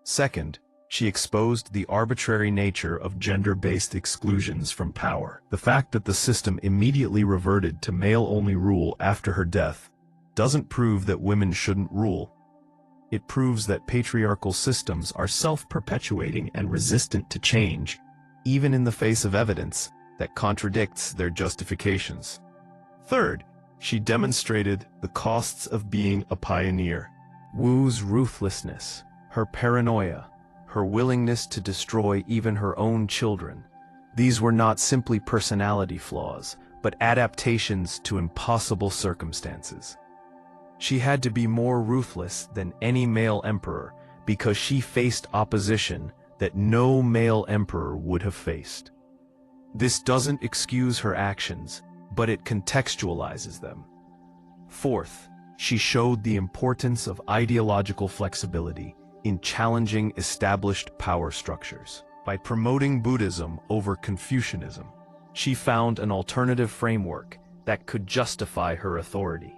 Second, she exposed the arbitrary nature of gender-based exclusions from power. The fact that the system immediately reverted to male-only rule after her death doesn't prove that women shouldn't rule. It proves that patriarchal systems are self-perpetuating and resistant to change, even in the face of evidence that contradicts their justifications. Third, she demonstrated the costs of being a pioneer. Wu's ruthlessness, her paranoia, her willingness to destroy even her own children. These were not simply personality flaws, but adaptations to impossible circumstances. She had to be more ruthless than any male emperor because she faced opposition that no male emperor would have faced. This doesn't excuse her actions, but it contextualizes them. Fourth, she showed the importance of ideological flexibility in challenging established power structures. By promoting Buddhism over Confucianism, she found an alternative framework that could justify her authority.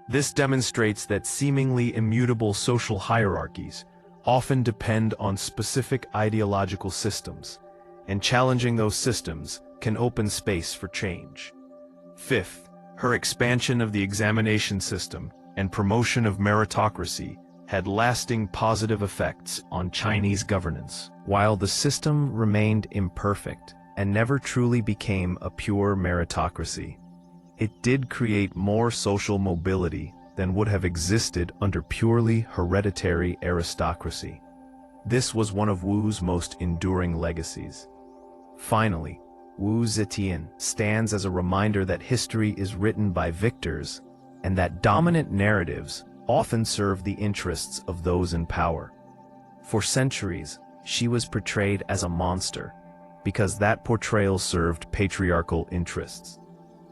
This demonstrates that seemingly immutable social hierarchies often depend on specific ideological systems, and challenging those systems can open space for change. Fifth, her expansion of the examination system and promotion of meritocracy had lasting positive effects on Chinese governance. While the system remained imperfect and never truly became a pure meritocracy, it did create more social mobility than would have existed under purely hereditary aristocracy. This was one of Wu's most enduring legacies. Finally, Wu Zetian stands as a reminder that history is written by victors and that dominant narratives often serve the interests of those in power. For centuries, she was portrayed as a monster, because that portrayal served patriarchal interests.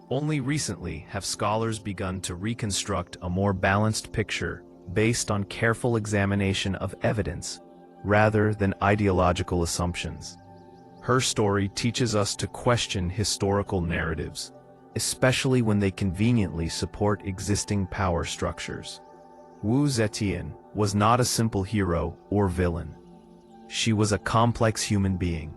Only recently have scholars begun to reconstruct a more balanced picture based on careful examination of evidence, rather than ideological assumptions. Her story teaches us to question historical narratives, especially when they conveniently support existing power structures. Wu Zetian was not a simple hero or villain. She was a complex human being,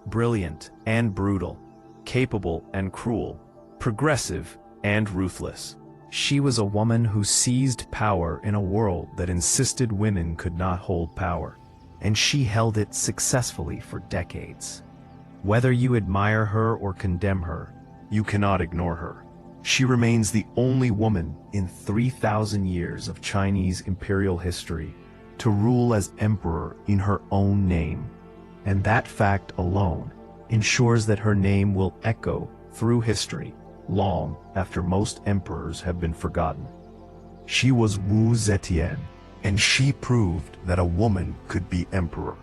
brilliant and brutal, capable and cruel, progressive and ruthless. She was a woman who seized power in a world that insisted women could not hold power, and she held it successfully for decades. Whether you admire her or condemn her, you cannot ignore her. She remains the only woman in 3,000 years of Chinese imperial history to rule as emperor in her own name, and that fact alone ensures that her name will echo through history long after most emperors have been forgotten. She was Wu Zetian, and she proved that a woman could be emperor.